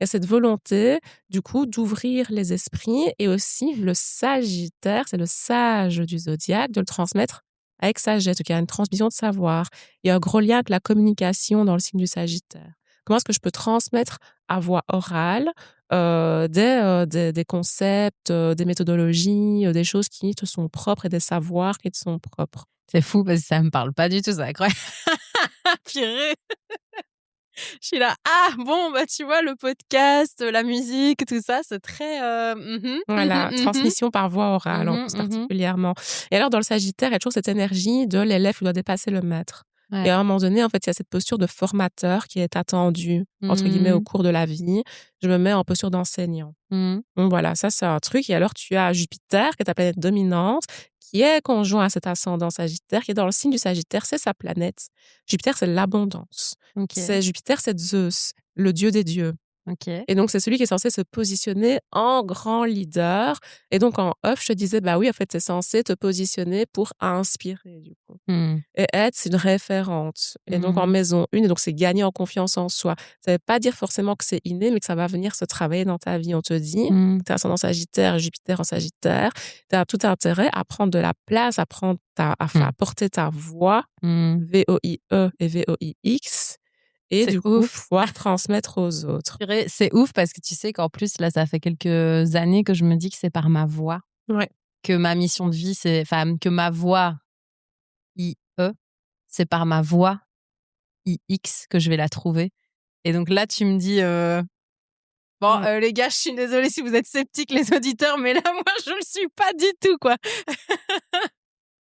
Et cette volonté, du coup, d'ouvrir les esprits et aussi le Sagittaire, c'est le sage du zodiaque, de le transmettre avec sagesse, donc il y a une transmission de savoir. Il y a un gros lien avec la communication dans le signe du Sagittaire. Comment est-ce que je peux transmettre à voix orale des concepts, des méthodologies, des choses qui te sont propres et des savoirs qui te sont propres. C'est fou parce que ça me parle pas du tout, c'est incroyable. Purée! Je suis là: «Ah bon, bah, tu vois, le podcast, la musique, tout ça, c'est très, Voilà, transmission par voie orale en plus mmh. particulièrement. Et alors dans le Sagittaire, il y a toujours cette énergie de l'élève qui doit dépasser le maître. Et Ouais. à un moment donné, en fait, il y a cette posture de formateur qui est attendue, entre guillemets, au Mmh. cours de la vie. Je me mets en posture d'enseignant. Mmh. Donc voilà, ça c'est un truc. Et alors tu as Jupiter, qui est ta planète dominante, qui est conjoint à cet ascendant Sagittaire, qui est dans le signe du Sagittaire, c'est sa planète. Jupiter, c'est l'abondance. OK, C'est Jupiter, c'est Zeus, le dieu des dieux. OK. Et donc, c'est celui qui est censé se positionner en grand leader. Et donc, en off, je te disais, bah oui, en fait, c'est censé te positionner pour inspirer, du coup. Mmh. Et être une référente. Et donc, en Mmh. maison 1, et donc, c'est gagner en confiance en soi. Ça ne veut pas dire forcément que c'est inné, mais que ça va venir se travailler dans ta vie. On te dit, Mmh. tu es ascendant Sagittaire, Jupiter en Sagittaire, tu as tout intérêt à prendre de la place, Mmh. à porter ta voix, Mmh. VOIE et VOIX, et C'est du coup, ouf. pouvoir transmettre aux autres. Purée, c'est ouf parce que tu sais qu'en plus, là, ça fait quelques années que je me dis que c'est par ma voix Ouais. que ma mission de vie, que ma voix IE, c'est par ma voix IX que je vais la trouver. Et donc là, tu me dis, bon, Mm. les gars, je suis désolée si vous êtes sceptiques, les auditeurs, mais là, moi, je le suis pas du tout, quoi.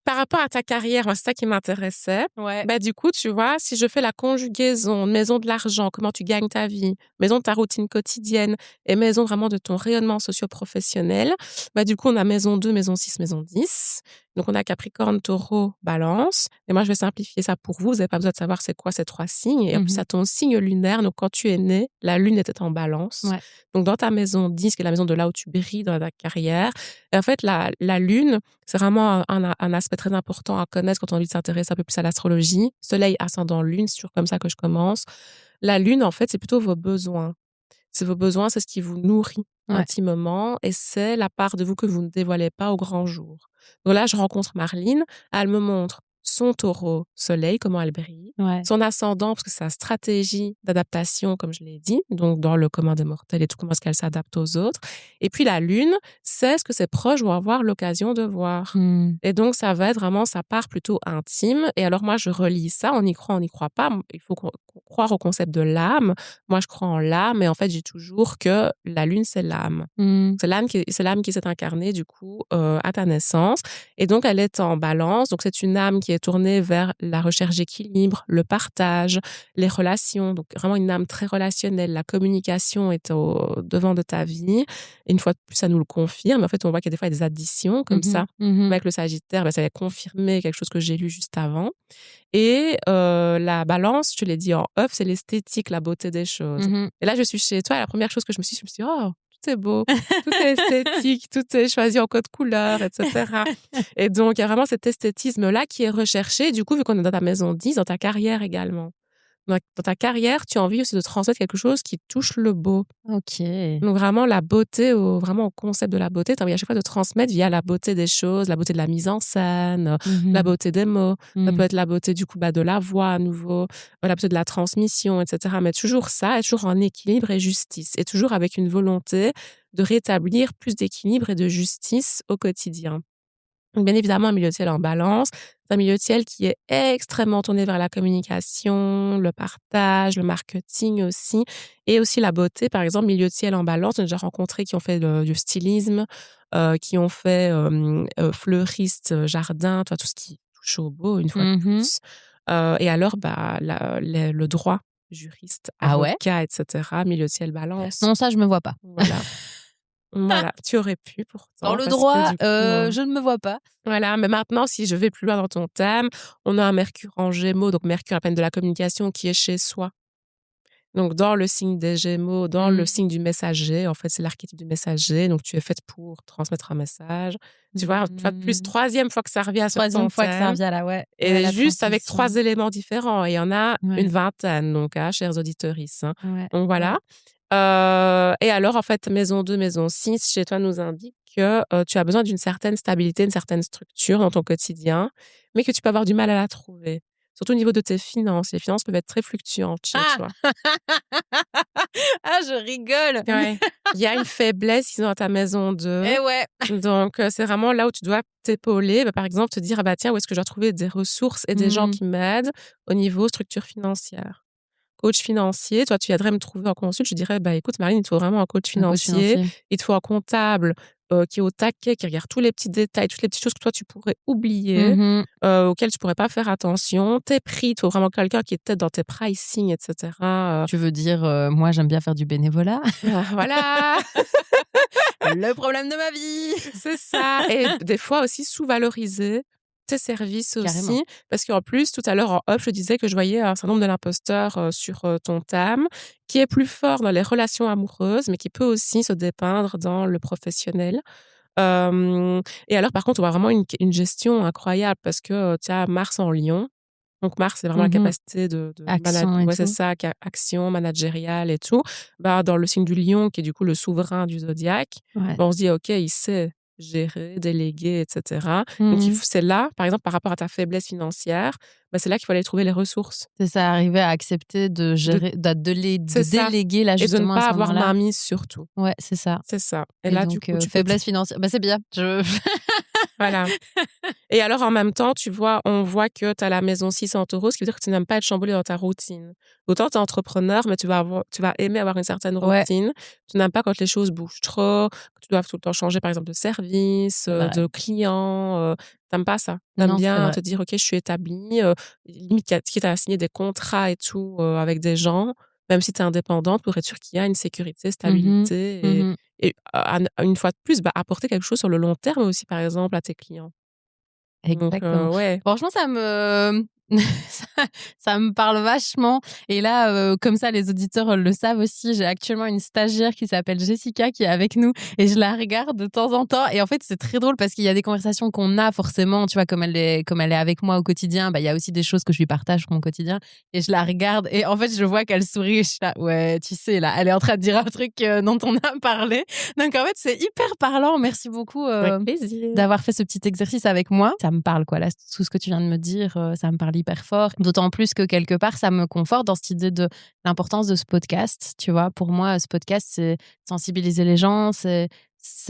Par rapport à ta carrière, moi, c'est ça qui m'intéressait. Ouais. Bah, du coup, tu vois, si je fais la conjugaison, maison de l'argent, comment tu gagnes ta vie, maison de ta routine quotidienne et maison vraiment de ton rayonnement socio-professionnel, bah, du coup, on a maison 2, maison 6, maison 10. Donc, on a Capricorne, Taureau, Balance. Et moi, je vais simplifier ça pour vous. Vous n'avez pas besoin de savoir c'est quoi ces 3 signes. Et en plus, Mmh. à ton signe lunaire, donc quand tu es né, la lune était en Balance. Ouais. Donc, dans ta maison 10, qui est la maison de là où tu brilles dans ta carrière, et en fait, la lune, c'est vraiment un aspect très important à connaître quand on a envie de s'intéresser un peu plus à l'astrologie. Soleil, ascendant, lune, c'est toujours comme ça que je commence. La lune, en fait, c'est plutôt vos besoins. C'est vos besoins, c'est ce qui vous nourrit Ouais. intimement et c'est la part de vous que vous ne dévoilez pas au grand jour. Donc là, je rencontre Marline, elle me montre son taureau soleil, comment elle brille, Ouais. son ascendant, parce que c'est sa stratégie d'adaptation, comme je l'ai dit, donc dans le commun des mortels et tout, comment est-ce qu'elle s'adapte aux autres. Et puis la lune, c'est ce que ses proches vont avoir l'occasion de voir. Mmh. Et donc, ça va être vraiment sa part plutôt intime. Et alors, moi, je relis ça, on y croit, on n'y croit pas. Il faut croire au concept de l'âme. Moi, je crois en l'âme, et en fait, j'ai toujours que la lune, c'est l'âme. Mmh. C'est l'âme qui s'est incarnée, du coup, à ta naissance. Et donc, elle est en balance. Donc, c'est une âme qui est tournée vers la recherche d'équilibre, le partage, les relations. Donc, vraiment une âme très relationnelle. La communication est au devant de ta vie. Et une fois de plus, ça nous le confirme. En fait, on voit qu'il y a des fois il y a des additions comme Mmh. ça. Mmh. Avec le Sagittaire, bah, ça va confirmer quelque chose que j'ai lu juste avant. Et la Balance, je te l'ai dit en off, c'est l'esthétique, la beauté des choses. Mmh. Et là, je suis chez toi et la première chose que je me suis dit: «Oh, tout est beau, tout est esthétique, tout est choisi en code couleur et cetera». Et donc il y a vraiment cet esthétisme-là qui est recherché. Du coup, vu qu'on est dans ta maison 10, dans ta carrière également. dans ta carrière, tu as envie aussi de transmettre quelque chose qui touche le beau. Ok. Donc vraiment la beauté, vraiment au concept de la beauté, tu as envie à chaque fois de transmettre via la beauté des choses, la beauté de la mise en scène, la beauté des mots. Ça peut être la beauté du coup de la voix à nouveau, la beauté de la transmission, etc. Mais toujours ça, et toujours en équilibre et justice. Et toujours avec une volonté de rétablir plus d'équilibre et de justice au quotidien. Donc, bien évidemment, un milieu de ciel en balance, c'est un milieu de ciel qui est extrêmement tourné vers la communication, le partage, le marketing aussi, et aussi la beauté. Par exemple, milieu de ciel en balance, j'ai déjà rencontré qui ont fait du stylisme, qui ont fait fleuriste, jardin, tout ce qui touche au beau, une fois de plus. Et alors, le droit, juriste, Ah ouais? avocat, etc., milieu de ciel balance. Non, ça, je me vois pas. Voilà. Voilà, tu aurais pu pourtant. Dans le parce que droit, du coup, je ne me vois pas. voilà, mais maintenant, si je vais plus loin dans ton thème, on a un Mercure en Gémeaux, donc Mercure, la planète de la communication, qui est chez soi. Donc, dans le signe des Gémeaux, dans le signe du messager, en fait, c'est l'archétype du messager. Donc, tu es faite pour transmettre un message. Tu vois, une fois de plus, troisième fois que ça revient sur ton Troisième fois que ça thème. revient là, ouais. Et Ouais, la juste avec transmission. 3 éléments différents. Et il y en a Ouais. une vingtaine, donc, chers auditrices. Ouais. Donc, voilà. Et alors, en fait, maison 2, maison 6, chez toi, nous indique que tu as besoin d'une certaine stabilité, une certaine structure dans ton quotidien, mais que tu peux avoir du mal à la trouver. Surtout au niveau de tes finances. Les finances peuvent être très fluctuantes chez toi. Ah, je rigole. Ouais. Il y a une faiblesse ici dans ta maison 2. Eh ouais. Donc, c'est vraiment là où tu dois t'épauler. Par exemple, te dire, tiens, où est-ce que je dois trouver des ressources et des gens qui m'aident au niveau structure financière. Coach financier, toi, tu aiderais me trouver en consulte. Je dirais, écoute, Marine, il te faut vraiment un coach financier. Il te faut un comptable qui est au taquet, qui regarde tous les petits détails, toutes les petites choses que toi, tu pourrais oublier, auxquelles tu pourrais pas faire attention. Tes prix, il te faut vraiment quelqu'un qui est peut-être dans tes pricing, etc. Tu veux dire, moi, j'aime bien faire du bénévolat. Voilà. Le problème de ma vie. C'est ça. Et des fois aussi sous-valoriser tes services Carrément. aussi. Parce qu'en plus, tout à l'heure en off, je disais que je voyais un syndrome de l'imposteur sur ton thème, qui est plus fort dans les relations amoureuses, mais qui peut aussi se dépeindre dans le professionnel. Et alors, par contre, on voit vraiment une gestion incroyable parce que tu as Mars en Lion. Donc Mars, c'est vraiment la capacité de Action et ouais, c'est tout. ça, action managériale et tout. Dans le signe du Lion, qui est du coup le souverain du zodiaque, Ouais. on se dit, OK, il sait gérer, déléguer, etc. Donc, c'est là, par exemple, par rapport à ta faiblesse financière, c'est là qu'il faut aller trouver les ressources. C'est ça, arriver à accepter de gérer, de déléguer là Et de ne justement à pas ce avoir moment-là. mainmise surtout. Ouais, c'est ça. C'est ça. Et Et là, donc, du coup, tu peux faiblesse financière. C'est bien. Voilà. Et alors, en même temps, tu vois, on voit que tu as la maison 6 en Taureau, ce qui veut dire que tu n'aimes pas être chamboulé dans ta routine. Autant tu es entrepreneur, mais tu vas aimer avoir une certaine Ouais. routine. Tu n'aimes pas quand les choses bougent trop, que tu dois tout le temps changer, par exemple, de service, de client. T'aimes pas ça. T'aimes Non, c'est bien vrai. te dire, OK, je suis établie. Limite, quitte à signer des contrats et tout avec des gens, même si tu es indépendante, pour être sûr qu'il y a une sécurité, stabilité et une fois de plus, apporter quelque chose sur le long terme aussi, par exemple, à tes clients. Exactement. Donc, ouais. Franchement, ça, ça me parle vachement. Et là, comme ça, les auditeurs le savent aussi, j'ai actuellement une stagiaire qui s'appelle Jessica qui est avec nous et je la regarde de temps en temps. Et en fait, c'est très drôle parce qu'il y a des conversations qu'on a forcément, tu vois, comme elle est avec moi au quotidien, il y a aussi des choses que je lui partage sur mon quotidien. Et je la regarde et en fait, je vois qu'elle sourit et je suis là, ouais, tu sais, là, elle est en train de dire un truc dont on a parlé. Donc en fait, c'est hyper parlant. Merci beaucoup Avec plaisir. d'avoir fait ce petit exercice avec moi. Ça me parle, quoi. Là, tout ce que tu viens de me dire, ça me parle hyper fort. D'autant plus que quelque part, ça me conforte dans cette idée de l'importance de ce podcast. Tu vois, pour moi, ce podcast, c'est sensibiliser les gens, c'est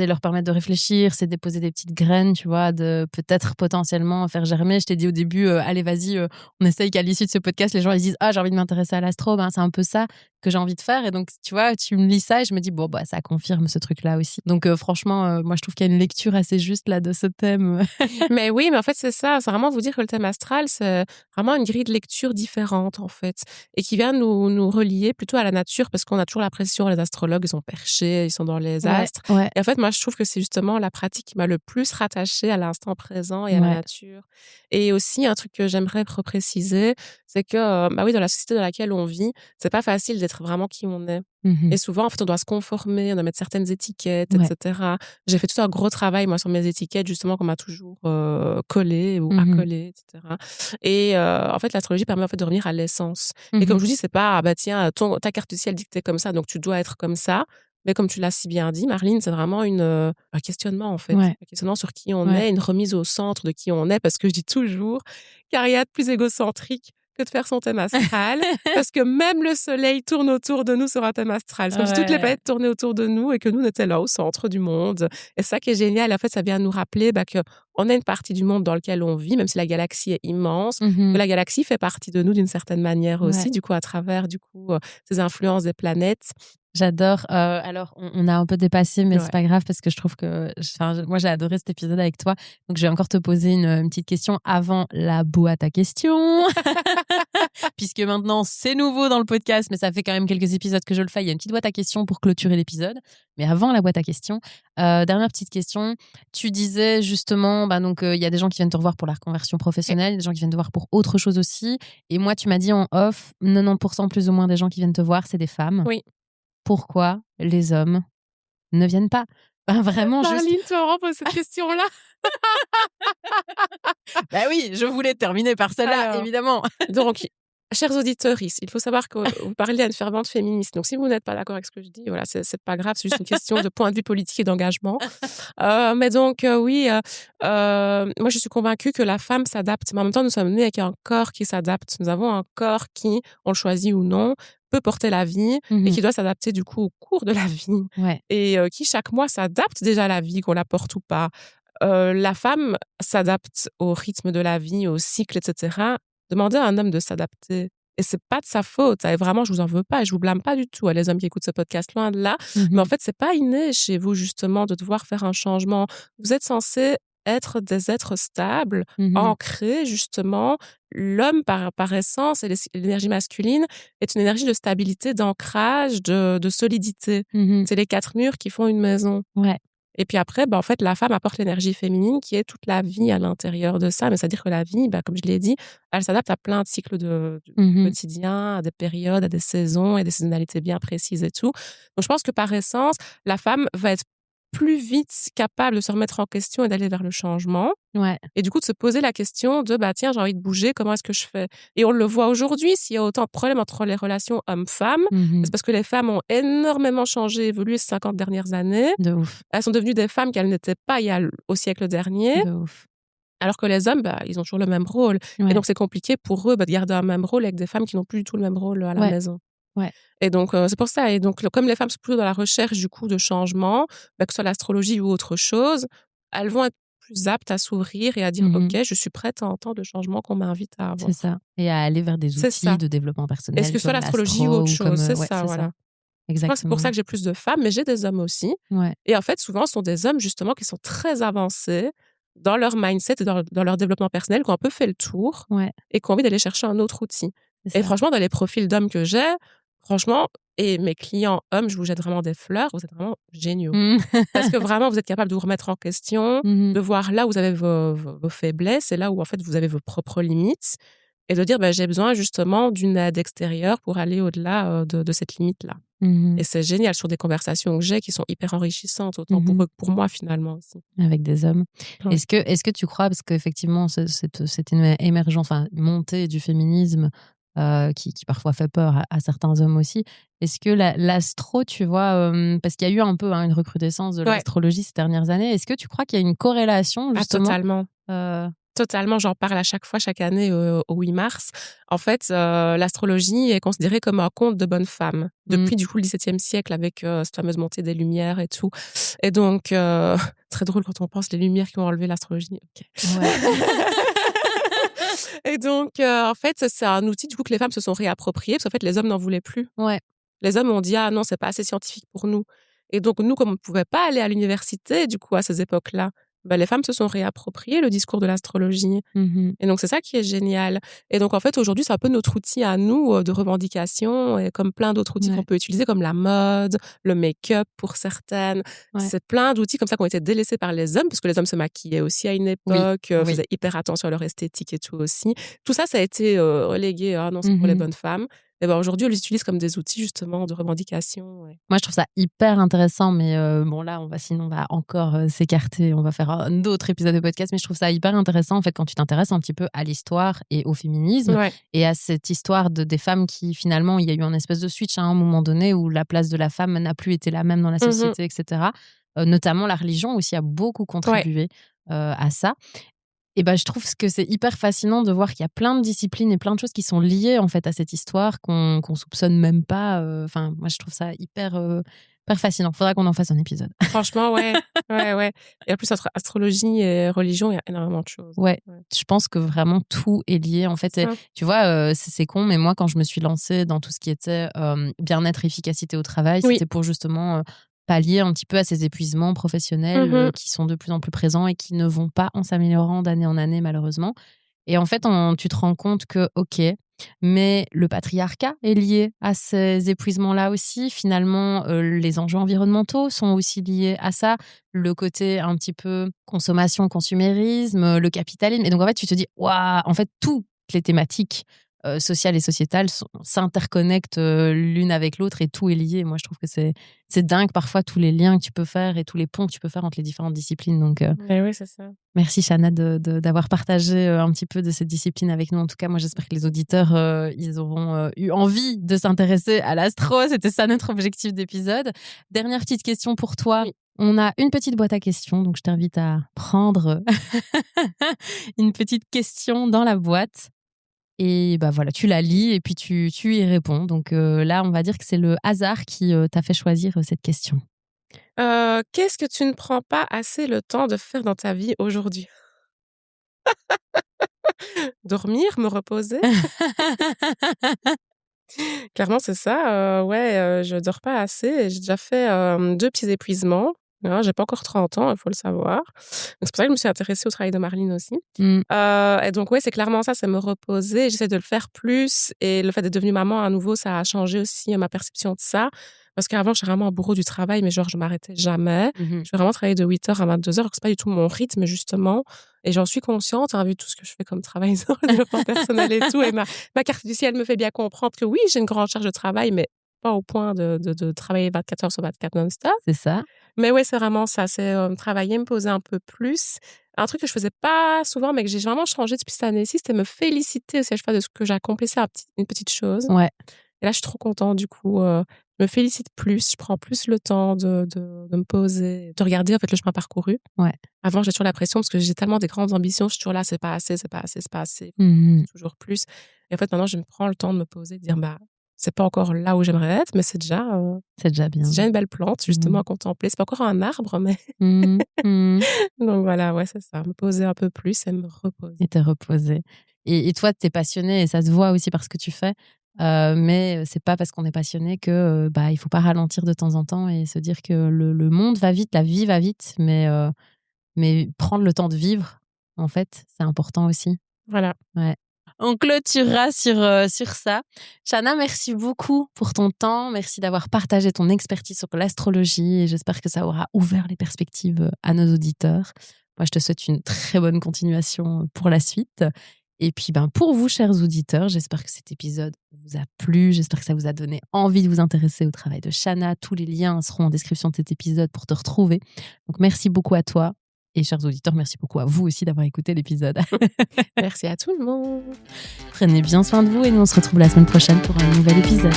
leur permettre de réfléchir, c'est déposer des petites graines, tu vois, de peut-être potentiellement faire germer. Je t'ai dit au début, allez, vas-y, on essaye qu'à l'issue de ce podcast, les gens ils disent, ah, j'ai envie de m'intéresser à l'astro. C'est un peu ça que j'ai envie de faire. Et donc, tu vois, tu me lis ça et je me dis, bon, ça confirme ce truc-là aussi. Donc, franchement, moi, je trouve qu'il y a une lecture assez juste là de ce thème. Mais oui, mais en fait, c'est ça. C'est vraiment vous dire que le thème astral, c'est vraiment une grille de lecture différente, en fait, et qui vient nous relier plutôt à la nature, parce qu'on a toujours l'impression, les astrologues, ils sont perchés, ils sont dans les astres. Ouais. Et Et en fait, moi, je trouve que c'est justement la pratique qui m'a le plus rattachée à l'instant présent et à la Ouais. nature. Et aussi, un truc que j'aimerais repréciser, c'est que, bah oui, dans la société dans laquelle on vit, c'est pas facile d'être vraiment qui on est. Mmh. Et souvent, en fait, on doit se conformer, on doit mettre certaines étiquettes, et Ouais. cetera. J'ai fait tout un gros travail, moi, sur mes étiquettes, justement, qu'on m'a toujours collées ou Mmh. accolées, et cetera. Et en fait, l'astrologie permet en fait de revenir à l'essence. Et comme Mmh. je vous dis, c'est pas, ah bah tiens, ta carte du ciel dit que t'es comme ça, donc tu dois être comme ça. Mais comme tu l'as si bien dit, Marline, c'est vraiment un questionnement, en fait. Ouais. Un questionnement sur qui on Ouais. est, une remise au centre de qui on est, parce que je dis toujours qu'il n'y a rien de plus égocentrique que de faire son thème astral, parce que même le soleil tourne autour de nous sur un thème astral. C'est comme si toutes les Ouais. planètes tournaient autour de nous et que nous, on était là au centre du monde. Et ça qui est génial, en fait, ça vient nous rappeler bah, qu'on a une partie du monde dans lequel on vit, même si la galaxie est immense, que Mmh. la galaxie fait partie de nous d'une certaine manière Ouais. aussi, du coup, à travers ces influences des planètes. J'adore. Alors, on a un peu dépassé, mais c'est Ouais. pas grave parce que je trouve que, enfin, moi, j'ai adoré cet épisode avec toi. Donc, je vais encore te poser une petite question avant la boîte à questions. Puisque maintenant, c'est nouveau dans le podcast, mais ça fait quand même quelques épisodes que je le fais. Il y a une petite boîte à questions pour clôturer l'épisode. Mais avant la boîte à questions, dernière petite question. Tu disais justement, bah, donc, il y a des gens qui viennent te revoir pour la reconversion professionnelle, des gens qui viennent te voir pour autre chose aussi. Et moi, tu m'as dit en off, 90% plus ou moins des gens qui viennent te voir, c'est des femmes. Oui. Pourquoi les hommes ne viennent pas? Enfin, vraiment juste Marline, tu m'as posé cette question-là. bah oui, je voulais terminer par celle-là, Alors, évidemment. donc, chers auditeurs, il faut savoir que vous parlez à une fervente féministe. Donc, si vous n'êtes pas d'accord avec ce que je dis, voilà, c'est pas grave, c'est juste une question de point de vue politique et d'engagement. Mais donc, oui, moi, je suis convaincue que la femme s'adapte. Mais en même temps, nous sommes nés avec un corps qui s'adapte. Nous avons un corps qui, on le choisit ou non, peut porter la vie et Mmh. qui doit s'adapter du coup au cours de la vie. Ouais. Et qui, chaque mois, s'adapte déjà à la vie, qu'on la porte ou pas. La femme s'adapte au rythme de la vie, au cycle, et cetera. Demandez à un homme de s'adapter et c'est pas de sa faute, et vraiment, je vous en veux pas et je vous blâme pas du tout, les hommes qui écoutent ce podcast, loin de là. Mais en Mmh. fait, c'est pas inné chez vous, justement, de devoir faire un changement. Vous êtes censés être des êtres stables, Mmh. ancrés, justement. L'homme, par essence, et l'énergie masculine est une énergie de stabilité, d'ancrage, de solidité. Mmh. C'est les 4 murs qui font une maison. Ouais. Et puis après, bah, en fait, la femme apporte l'énergie féminine qui est toute la vie à l'intérieur de ça. Mais c'est-à-dire que la vie, bah, comme je l'ai dit, elle s'adapte à plein de cycles du Mmh. quotidien, à des périodes, à des saisons et des saisonnalités bien précises et tout. Donc je pense que par essence, la femme va être plus vite capable de se remettre en question et d'aller vers le changement. Ouais. Et du coup, de se poser la question de, bah, tiens, j'ai envie de bouger, comment est-ce que je fais? Et on le voit aujourd'hui, s'il y a autant de problèmes entre les relations hommes-femmes, Mmh. c'est parce que les femmes ont énormément changé, évolué ces 50 dernières années. De ouf, Elles sont devenues des femmes qu'elles n'étaient pas au siècle dernier, de ouf. alors que les hommes, bah, ils ont toujours le même rôle. Et Ouais. donc, c'est compliqué pour eux bah, de garder un même rôle avec des femmes qui n'ont plus du tout le même rôle à la Ouais. maison. Ouais. Et donc, c'est pour ça. Et donc, comme les femmes sont plutôt dans la recherche du coup de changement, bah, que ce soit l'astrologie ou autre chose, elles vont être plus aptes à s'ouvrir et à dire, Mmh. OK, je suis prête à entendre le changement qu'on m'invite à C'est avoir. ça, et à aller vers des C'est outils ça. de développement Est-ce personnel que ce soit comme l'astrologie ou l'astro autre ou chose? comme, C'est ouais, ça, c'est ça. voilà. Je crois que c'est pour Exactement, ça ouais. que j'ai plus de femmes, mais j'ai des hommes aussi. Ouais. Et en fait, souvent, ce sont des hommes justement qui sont très avancés dans leur mindset et dans leur développement personnel, qui ont un peu fait le tour Ouais, et qui ont envie d'aller chercher un autre outil. c'est Et ça. franchement, dans les profils d'hommes que j'ai, franchement, et mes clients hommes, je vous jette vraiment des fleurs, vous êtes vraiment géniaux. Mmh. Parce que vraiment, vous êtes capable de vous remettre en question, Mmh. de voir là où vous avez vos faiblesses et là où en fait vous avez vos propres limites et de dire bah, j'ai besoin justement d'une aide extérieure pour aller au-delà de cette limite-là. Mmh. Et c'est génial sur des conversations que j'ai qui sont hyper enrichissantes, autant pour Mmh. eux que pour moi finalement aussi. Avec des hommes. Ouais. Est-ce que tu crois, parce qu'effectivement, cette émergence, enfin, montée du féminisme, qui parfois fait peur à certains hommes aussi, est-ce que l'astro, tu vois, parce qu'il y a eu un peu, hein, une recrudescence de Ouais. l'astrologie ces dernières années, est-ce que tu crois qu'il y a une corrélation Ah, justement? totalement. heu Totalement, j'en parle à chaque fois, chaque année au 8 mars. En fait, l'astrologie est considérée comme un conte de bonnes femmes Mmh. depuis du coup le XVIIe siècle avec cette fameuse montée des Lumières et tout. Et donc, très drôle quand on pense les Lumières qui ont enlevé l'astrologie. Ok. Ouais. Et donc, en fait, c'est un outil du coup que les femmes se sont réappropriées parce qu'en fait, les hommes n'en voulaient plus. Ouais. Les hommes ont dit ah non, c'est pas assez scientifique pour nous. Et donc nous, comme on ne pouvait pas aller à l'université du coup à ces époques-là, les femmes se sont réappropriées le discours de l'astrologie. Et donc, c'est ça qui est génial. Et donc, en fait, aujourd'hui, c'est un peu notre outil à nous de revendication, et comme plein d'autres outils qu'on peut utiliser, comme la mode, le make-up pour certaines. C'est plein d'outils comme ça qui ont été délaissés par les hommes, parce que les hommes se maquillaient aussi à une époque, faisaient hyper attention à leur esthétique et tout aussi. Tout ça, ça a été relégué. Ah non, c'est pour les bonnes femmes. Et ben aujourd'hui, on les utilise comme des outils justement de revendication. Moi, je trouve ça hyper intéressant, mais bon là, on va encore s'écarter, on va faire un autre épisode de podcast, mais je trouve ça hyper intéressant en fait quand tu t'intéresses un petit peu à l'histoire et au féminisme et à cette histoire des femmes qui finalement, il y a eu un espèce de switch à un moment donné où la place de la femme n'a plus été la même dans la société, etc. Notamment la religion aussi a beaucoup contribué à ça. Et ben, je trouve que c'est hyper fascinant de voir qu'il y a plein de disciplines et plein de choses qui sont liées en fait à cette histoire qu'on soupçonne même pas. Enfin, moi, je trouve ça hyper fascinant. Faudra qu'on en fasse un épisode. Franchement, ouais. Et en plus, entre astrologie et religion, il y a énormément de choses. Je pense que vraiment tout est lié. En fait, tu vois, c'est con, mais moi, quand je me suis lancée dans tout ce qui était bien-être, efficacité au travail, c'était pour justement pallier un petit peu à ces épuisements professionnels qui sont de plus en plus présents et qui ne vont pas en s'améliorant d'année en année, malheureusement. Et en fait, tu te rends compte que, ok, mais le patriarcat est lié à ces épuisements-là aussi. Finalement, les enjeux environnementaux sont aussi liés à ça. Le côté un petit peu consommation, consumérisme, le capitalisme. Et donc, en fait, tu te dis, waouh, en fait, toutes les thématiques sociales et sociétales s'interconnectent l'une avec l'autre et tout est lié. Moi, je trouve que c'est dingue parfois tous les liens que tu peux faire et tous les ponts que tu peux faire entre les différentes disciplines. Donc, oui, c'est ça. Merci Chana d'avoir partagé un petit peu de cette discipline avec nous. En tout cas, moi, j'espère que les auditeurs, ils auront eu envie de s'intéresser à l'astro. C'était ça notre objectif d'épisode. Dernière petite question pour toi. Oui. On a une petite boîte à questions, donc je t'invite à prendre une petite question dans la boîte. Et bah voilà, tu la lis et puis tu y réponds. Donc là, on va dire que c'est le hasard qui t'a fait choisir cette question. Qu'est-ce que tu ne prends pas assez le temps de faire dans ta vie aujourd'hui? Dormir, me reposer. Clairement, c'est ça. Je dors pas assez et j'ai déjà fait 2 petits épuisements. J'ai pas encore 30 ans, il faut le savoir. Donc c'est pour ça que je me suis intéressée au travail de Marlene aussi. Et donc c'est clairement ça, c'est me reposer. J'essaie de le faire plus et le fait d'être devenue maman à nouveau, ça a changé aussi ma perception de ça. Parce qu'avant, j'étais vraiment un bourreau du travail, mais genre, je m'arrêtais jamais. Je vais vraiment travailler de 8h à 22h, alors que c'est pas du tout mon rythme, justement. Et j'en suis consciente, vu tout ce que je fais comme travail dans le développement personnel et tout. Et ma carte du ciel me fait bien comprendre que oui, j'ai une grande charge de travail, mais pas au point de travailler 24 heures sur 24 non-stop. C'est ça. Mais ouais, c'est vraiment ça. C'est travailler, me poser un peu plus. Un truc que je faisais pas souvent, mais que j'ai vraiment changé depuis cette année-ci, c'était me féliciter aussi à chaque fois de ce que j'accomplissais une petite chose. Ouais. Et là, je suis trop contente, du coup. Je me félicite plus, je prends plus le temps de me poser, de regarder en fait le chemin parcouru. Ouais. Avant, j'ai toujours la pression parce que j'ai tellement des grandes ambitions, je suis toujours là, c'est pas assez, c'est pas assez, c'est pas assez, toujours plus. Et en fait, maintenant, je me prends le temps de me poser, de dire, c'est pas encore là où j'aimerais être, mais c'est déjà bien. C'est déjà une belle plante, justement, à contempler. C'est pas encore un arbre, mais. Donc voilà, ouais, c'est ça. Me poser un peu plus et me reposer. Et te reposer. Et toi, t'es passionnée et ça se voit aussi par ce que tu fais. Mais c'est pas parce qu'on est passionné que il faut pas ralentir de temps en temps et se dire que le monde va vite, la vie va vite, mais prendre le temps de vivre, en fait, c'est important aussi. Voilà. Ouais. On clôturera sur ça. Chana, merci beaucoup pour ton temps. Merci d'avoir partagé ton expertise sur l'astrologie et j'espère que ça aura ouvert les perspectives à nos auditeurs. Moi, je te souhaite une très bonne continuation pour la suite. Et puis, pour vous, chers auditeurs, j'espère que cet épisode vous a plu. J'espère que ça vous a donné envie de vous intéresser au travail de Chana. Tous les liens seront en description de cet épisode pour te retrouver. Donc, merci beaucoup à toi. Et chers auditeurs, merci beaucoup à vous aussi d'avoir écouté l'épisode. Merci à tout le monde. Prenez bien soin de vous et nous, on se retrouve la semaine prochaine pour un nouvel épisode.